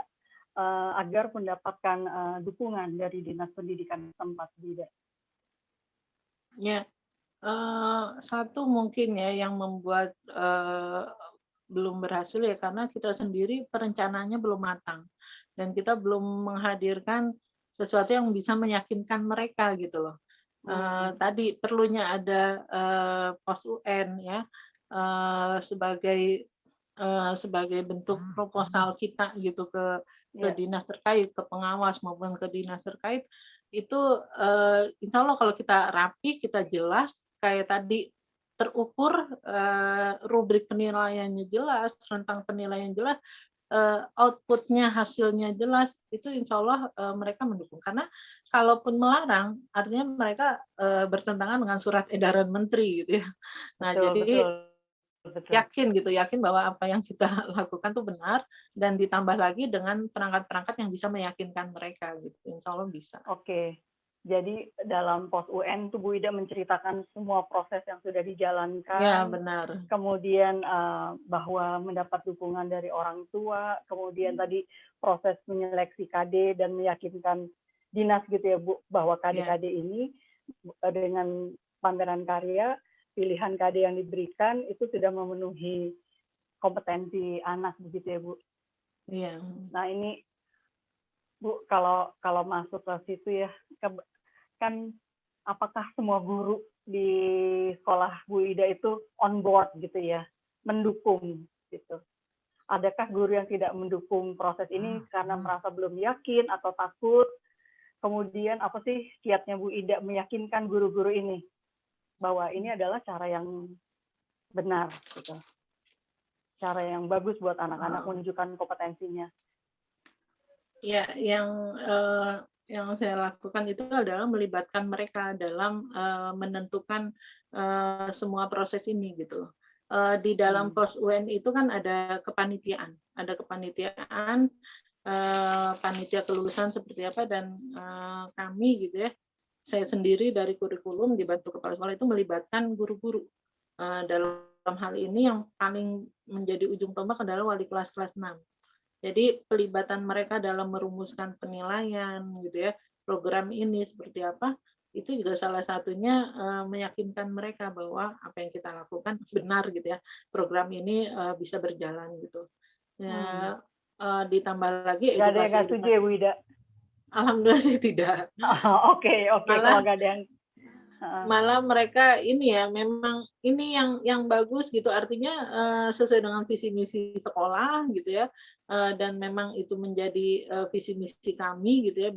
D: agar mendapatkan dukungan dari Dinas Pendidikan tempat Bu Ida?
E: Ya, satu mungkin ya yang membuat belum berhasil ya karena kita sendiri perencanaannya belum matang dan kita belum menghadirkan sesuatu yang bisa meyakinkan mereka gitu loh. Tadi perlunya ada pos UN ya sebagai bentuk proposal kita gitu ke ke
D: Iya.
E: dinas terkait, ke pengawas maupun ke dinas terkait, itu insya Allah kalau kita rapi, kita jelas, kayak tadi terukur, rubrik penilaiannya jelas, rentang penilaian jelas, output-nya, hasilnya jelas, itu insya Allah mereka mendukung. Karena kalaupun melarang, artinya mereka bertentangan dengan surat edaran menteri gitu ya. Nah,
D: Betul,
E: jadi
D: betul, betul.
E: yakin bahwa apa yang kita lakukan itu benar, dan ditambah lagi dengan perangkat-perangkat yang bisa meyakinkan mereka gitu. Insya Allah bisa.
D: Oke. Jadi dalam pos UN tuh Bu Ida menceritakan semua proses yang sudah
E: Ya,
D: dijalankan,
E: benar.
D: kemudian bahwa mendapat dukungan dari orang tua, kemudian tadi proses menyeleksi KD dan meyakinkan dinas gitu ya Bu, bahwa
E: Ya,
D: KD-KD ini dengan pameran karya, pilihan KD yang diberikan itu sudah memenuhi kompetensi anak begitu ya Bu.
E: iya.
D: Nah ini Bu, kalau masuk ke situ ya, kan apakah semua guru di sekolah Bu Ida itu on board gitu ya, mendukung gitu. Adakah guru yang tidak mendukung proses ini karena merasa belum yakin atau takut? Kemudian apa sih kiatnya Bu Ida meyakinkan guru-guru ini bahwa ini adalah cara yang benar gitu. Cara yang bagus buat anak-anak menunjukkan kompetensinya.
E: Ya, yang saya lakukan itu adalah melibatkan mereka dalam menentukan semua proses ini gitu. Di dalam pos UN itu kan ada kepanitiaan, panitia kelulusan seperti apa, dan kami gitu ya, saya sendiri dari kurikulum dibantu kepala sekolah itu melibatkan guru-guru. Dalam hal ini yang paling menjadi ujung tombak adalah wali kelas 6. Jadi pelibatan mereka dalam merumuskan penilaian gitu ya, program ini seperti apa, itu juga salah satunya meyakinkan mereka bahwa apa yang kita lakukan benar gitu ya, program ini bisa berjalan gitu. Ya, ditambah lagi
D: Nggak ada yang nggak setuju ya Bu Ida?
E: Alhamdulillah sih tidak.
D: Oke, kalau nggak ada yang
E: malah mereka ini ya, memang ini yang bagus gitu, artinya sesuai dengan visi misi sekolah gitu ya, dan memang itu menjadi visi misi kami gitu ya,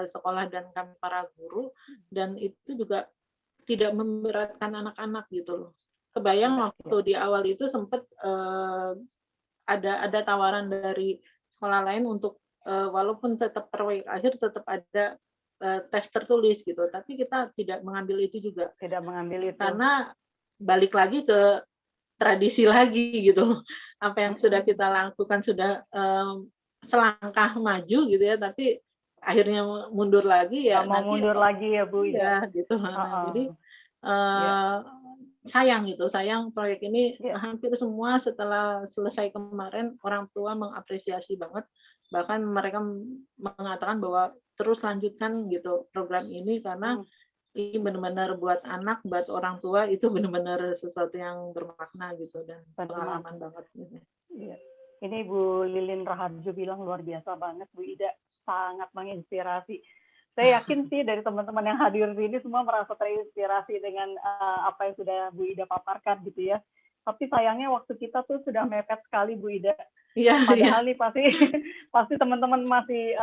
E: sekolah dan kami para guru, dan itu juga tidak memberatkan anak-anak gitu loh. Kebayang waktu di awal itu sempat ada tawaran dari sekolah lain untuk walaupun tetap terbaik akhir tetap ada tes tertulis gitu, tapi kita tidak mengambil itu juga.
D: Tidak mengambil itu.
E: Karena balik lagi ke tradisi lagi gitu. Apa yang sudah kita lakukan sudah selangkah maju gitu ya, tapi akhirnya mundur lagi ya.
D: Mau mundur lagi ya Bu
E: ya
D: ya.
E: gitu. Jadi sayang proyek ini hampir semua setelah selesai kemarin orang tua mengapresiasi banget, bahkan mereka mengatakan bahwa terus lanjutkan gitu program ini karena ini benar-benar buat anak, buat orang tua itu benar-benar sesuatu yang bermakna gitu dan pengalaman banget.
D: Iya. Ini Bu Lilin Raharjo bilang luar biasa banget, Bu Ida sangat menginspirasi. Saya yakin sih dari teman-teman yang hadir di sini semua merasa terinspirasi dengan apa yang sudah Bu Ida paparkan gitu ya. Tapi sayangnya waktu kita tuh sudah mepet sekali Bu Ida. Padahal nih pasti teman-teman masih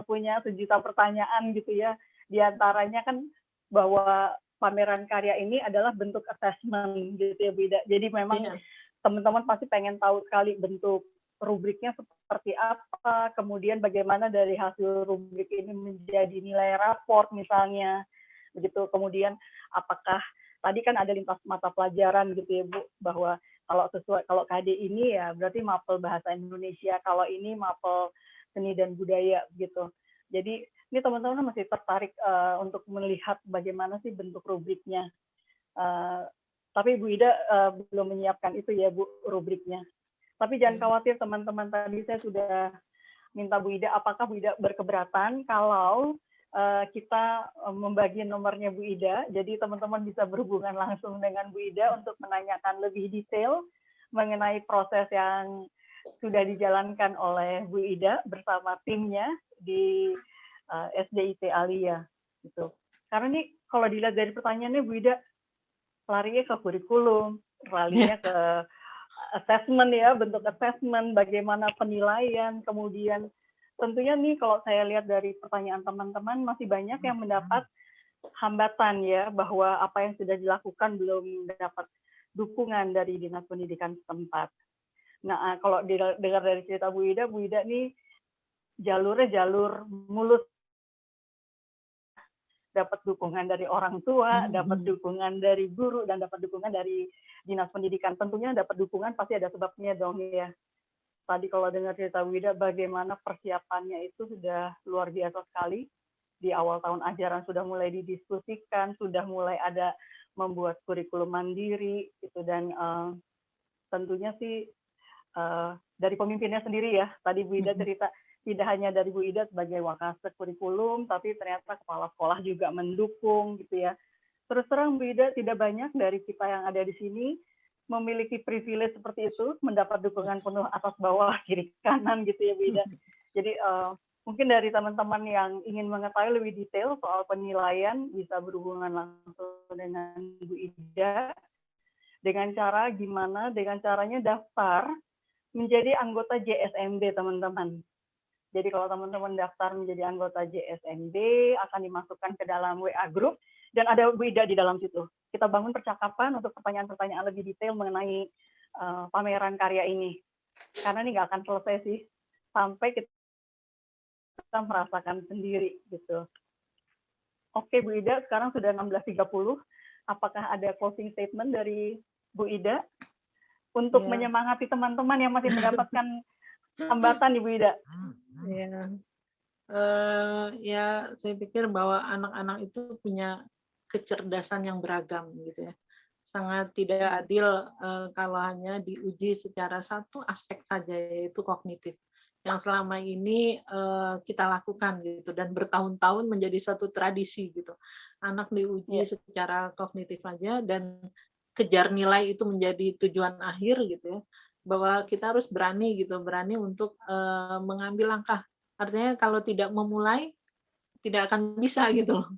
D: punya sejuta pertanyaan gitu ya. Di antaranya kan bahwa pameran karya ini adalah bentuk assessment gitu ya Bu Ida. Jadi memang teman-teman pasti pengen tahu sekali bentuk rubriknya seperti apa, kemudian bagaimana dari hasil rubrik ini menjadi nilai raport misalnya, begitu. Kemudian apakah tadi kan ada lintas mata pelajaran gitu ya Bu, bahwa kalau KD ini ya berarti mapel bahasa Indonesia, kalau ini mapel seni dan budaya gitu. Jadi ini teman-teman masih tertarik untuk melihat bagaimana sih bentuk rubriknya. Tapi Bu Ida belum menyiapkan itu ya Bu, rubriknya. Tapi jangan khawatir teman-teman, tadi saya sudah minta Bu Ida, apakah Bu Ida berkeberatan kalau kita membagi nomornya Bu Ida, jadi teman-teman bisa berhubungan langsung dengan Bu Ida untuk menanyakan lebih detail mengenai proses yang sudah dijalankan oleh Bu Ida bersama timnya di SDIT Alia. Gitu. Karena ini kalau dilihat dari pertanyaannya Bu Ida, larinya ke kurikulum, larinya ke assessment ya, bentuk assessment, bagaimana penilaian, kemudian tentunya nih kalau saya lihat dari pertanyaan teman-teman masih banyak yang mendapat hambatan ya, bahwa apa yang sudah dilakukan belum dapat dukungan dari Dinas Pendidikan setempat. Nah, kalau dengar dari cerita Bu Ida nih jalurnya jalur mulus, dapat dukungan dari orang tua, dapat dukungan dari guru, dan dapat dukungan dari Dinas Pendidikan. Tentunya dapat dukungan pasti ada sebabnya dong ya. Tadi kalau dengar cerita Wida, bagaimana persiapannya itu sudah luar biasa sekali. Di awal tahun ajaran sudah mulai didiskusikan, sudah mulai ada membuat kurikulum mandiri, gitu. Dan tentunya sih dari pemimpinnya sendiri ya. Tadi Bu Ida cerita, tidak hanya dari Bu Ida sebagai wakasek kurikulum, tapi ternyata kepala sekolah juga mendukung, gitu ya. Terus terang Bu Ida, tidak banyak dari kita yang ada di sini memiliki privilege seperti itu, mendapat dukungan penuh atas bawah, kiri kanan gitu ya Bu Ida. Jadi mungkin dari teman-teman yang ingin mengetahui lebih detail soal penilaian bisa berhubungan langsung dengan Bu Ida. Dengan cara gimana? Dengan caranya daftar menjadi anggota JSMB teman-teman. Jadi kalau teman-teman daftar menjadi anggota JSMB akan dimasukkan ke dalam WA group dan ada Bu Ida di dalam situ. Kita bangun percakapan untuk pertanyaan-pertanyaan lebih detail mengenai pameran karya ini. Karena ini nggak akan selesai sih sampai kita merasakan sendiri gitu. Oke Bu Ida, sekarang sudah 16.30. Apakah ada closing statement dari Bu Ida untuk menyemangati teman-teman yang masih mendapatkan hambatan Ibu Ida?
E: Ya, saya pikir bahwa anak-anak itu punya kecerdasan yang beragam gitu ya. Sangat tidak adil kalau hanya diuji secara satu aspek saja, yaitu kognitif. Yang selama ini kita lakukan gitu dan bertahun-tahun menjadi suatu tradisi gitu. Anak diuji secara kognitif aja dan kejar nilai itu menjadi tujuan akhir gitu ya. Bahwa kita harus berani gitu, berani untuk mengambil langkah. Artinya kalau tidak memulai tidak akan bisa gitu loh.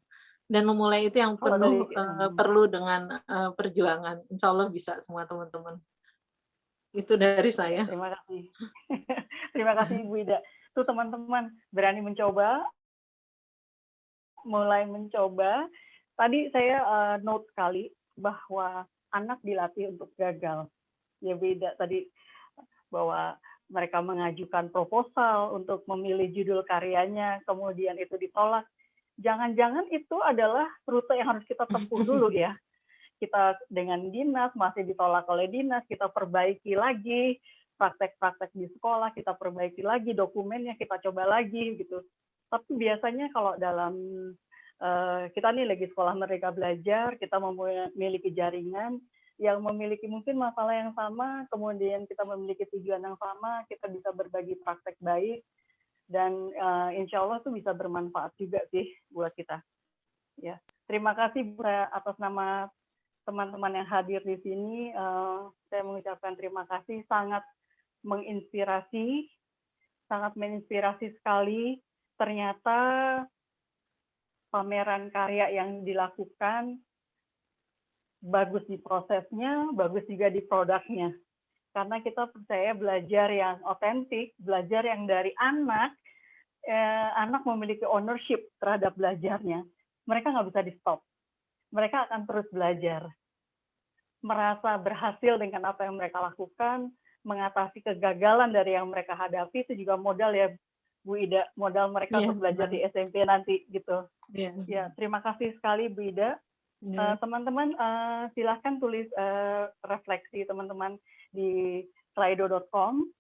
E: Dan memulai itu yang penuh perlu dengan perjuangan. Insya Allah bisa semua teman-teman. Itu dari saya.
D: Terima kasih. Terima kasih Ibu Ida. Tuh teman-teman berani mencoba, mulai mencoba. Tadi saya note sekali bahwa anak dilatih untuk gagal. Ya beda tadi bahwa mereka mengajukan proposal untuk memilih judul karyanya, kemudian itu ditolak. Jangan-jangan itu adalah rute yang harus kita tempuh dulu ya. Kita dengan dinas, masih ditolak oleh dinas, kita perbaiki lagi, praktek-praktek di sekolah, kita perbaiki lagi, dokumennya kita coba lagi gitu. Tapi biasanya kalau dalam, kita nih lagi Sekolah Merdeka Belajar, kita memiliki jaringan, yang memiliki mungkin masalah yang sama, kemudian kita memiliki tujuan yang sama, kita bisa berbagi praktek baik, dan insya Allah itu bisa bermanfaat juga sih buat kita. Ya, terima kasih atas nama teman-teman yang hadir di sini. Saya mengucapkan terima kasih, sangat menginspirasi sekali. Ternyata pameran karya yang dilakukan bagus di prosesnya, bagus juga di produknya. Karena kita percaya belajar yang otentik, belajar yang dari anak memiliki ownership terhadap belajarnya. Mereka nggak bisa di-stop. Mereka akan terus belajar. Merasa berhasil dengan apa yang mereka lakukan, mengatasi kegagalan dari yang mereka hadapi, itu juga modal ya, Bu Ida, modal mereka untuk belajar di SMP nanti gitu. Ya, terima kasih sekali Bu Ida. Teman-teman silahkan tulis refleksi teman-teman di slido.com.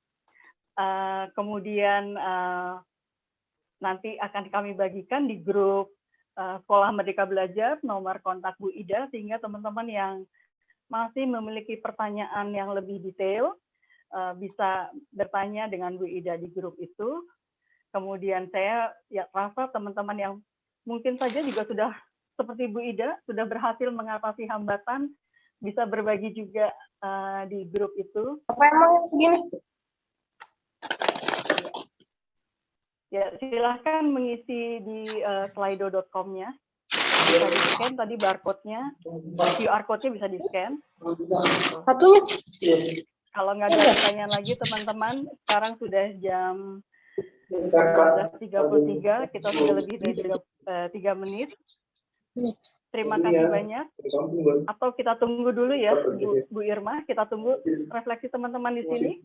D: Kemudian nanti akan kami bagikan di grup Sekolah Merdeka Belajar nomor kontak Bu Ida, sehingga teman-teman yang masih memiliki pertanyaan yang lebih detail bisa bertanya dengan Bu Ida di grup itu. Kemudian saya rasa teman-teman yang mungkin saja juga sudah seperti Bu Ida, sudah berhasil mengatasi hambatan, bisa berbagi juga di grup itu.
G: Apa emang segini?
D: Ya, silahkan mengisi di slido.com-nya. Bisa di-scan tadi barcode-nya, QR code-nya bisa di-scan.
G: Satunya?
D: Kalau nggak ada pertanyaan lagi, teman-teman, sekarang sudah jam 15.33, kita sudah lebih dari 3 menit. Terima kasih banyak. Atau kita tunggu dulu ya, Bu Irma, kita tunggu refleksi teman-teman di sini.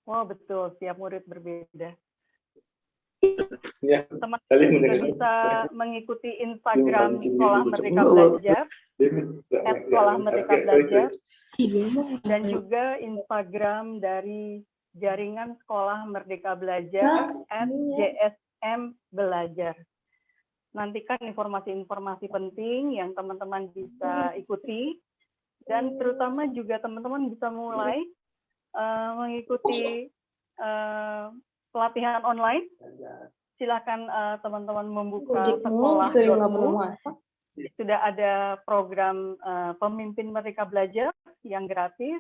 D: Wah, betul, setiap murid berbeda. Teman-teman juga bisa mengikuti Instagram Sekolah Merdeka Belajar, @Sekolah Merdeka Belajar, dan juga Instagram dari Jaringan Sekolah Merdeka Belajar @JSM Belajar. Nantikan informasi-informasi penting yang teman-teman bisa ikuti, dan terutama juga teman-teman bisa mulai mengikuti pelatihan online. Silakan teman-teman membuka sekolah.mu. Sudah ada program Pemimpin Merdeka Belajar yang gratis.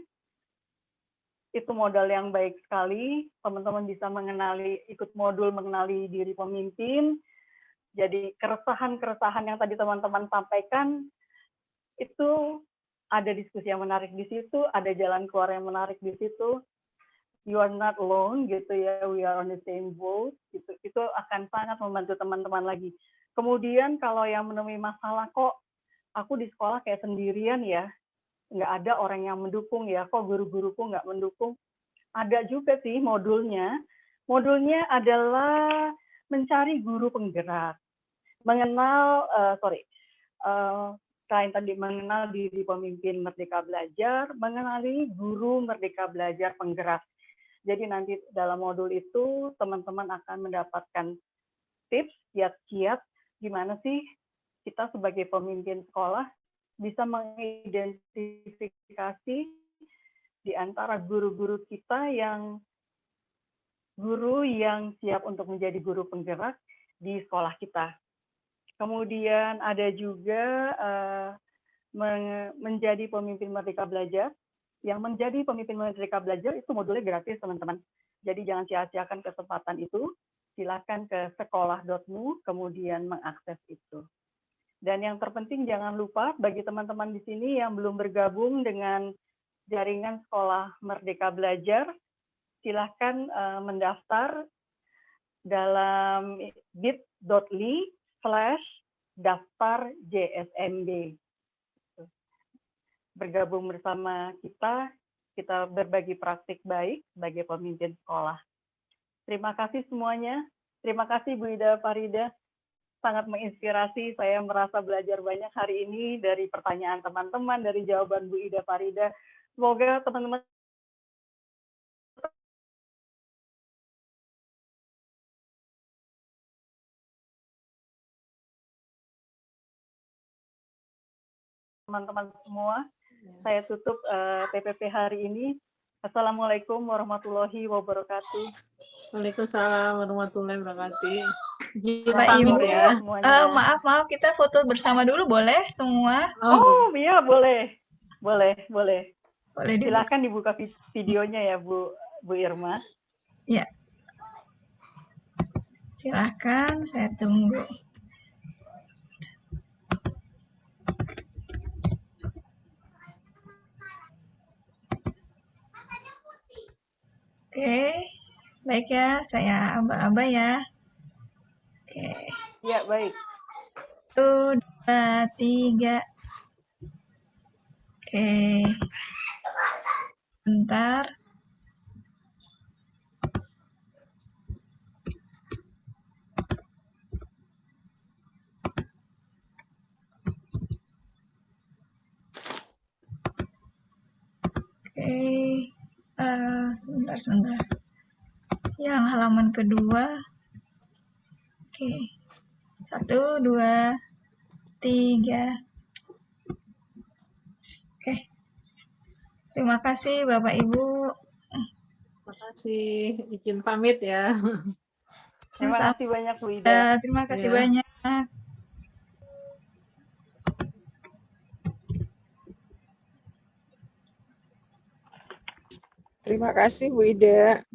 D: Itu modal yang baik sekali. Teman-teman bisa ikut modul mengenali diri pemimpin. Jadi keresahan-keresahan yang tadi teman-teman sampaikan, itu ada diskusi yang menarik di situ, ada jalan keluar yang menarik di situ. You are not alone, gitu ya, we are on the same boat. Gitu. Itu akan sangat membantu teman-teman lagi. Kemudian kalau yang menemui masalah, kok aku di sekolah kayak sendirian ya, nggak ada orang yang mendukung ya, kok guru-guruku nggak mendukung. Ada juga sih modulnya. Modulnya adalah mencari guru penggerak. Selain tadi mengenal diri pemimpin Merdeka Belajar, mengenali guru Merdeka Belajar penggerak. Jadi nanti dalam modul itu teman-teman akan mendapatkan tips, kiat-kiat gimana sih kita sebagai pemimpin sekolah bisa mengidentifikasi di antara guru-guru kita yang siap untuk menjadi guru penggerak di sekolah kita. Kemudian ada juga menjadi pemimpin Merdeka Belajar. Yang menjadi pemimpin Merdeka Belajar itu modulnya gratis, teman-teman. Jadi jangan sia-siakan kesempatan itu. Silakan ke sekolah.mu, kemudian mengakses itu. Dan yang terpenting jangan lupa bagi teman-teman di sini yang belum bergabung dengan jaringan Sekolah Merdeka Belajar, silakan mendaftar dalam bit.ly/daftar JSMB. Bergabung bersama kita berbagi praktik baik sebagai pemimpin sekolah. Terima kasih semuanya. Terima kasih Bu Ida Farida. Sangat menginspirasi, saya merasa belajar banyak hari ini dari pertanyaan teman-teman, dari jawaban Bu Ida Farida. Semoga teman-teman semua. Saya tutup PPP hari ini. Assalamualaikum warahmatullahi wabarakatuh.
E: Waalaikumsalam warahmatullahi wabarakatuh.
F: Mbak Ibu,
E: ya.
F: maaf, kita foto bersama dulu boleh semua?
D: Oh iya, boleh.
F: Boleh dibuka.
D: Silakan dibuka videonya ya Bu Irma.
F: Ya. Silakan, saya tunggu. Oke, baik ya, saya aba-aba ya. Oke.
D: Ya, baik.
F: 1, 2, 3. Oke. Bentar. Oke. Sebentar. Yang halaman kedua. Oke. 1, 2, 3. Oke. Terima kasih Bapak Ibu.
E: Terima kasih. Izin pamit ya.
D: Terima kasih banyak Bu Ida.
F: Terima kasih banyak.
G: Terima kasih Bu Ida.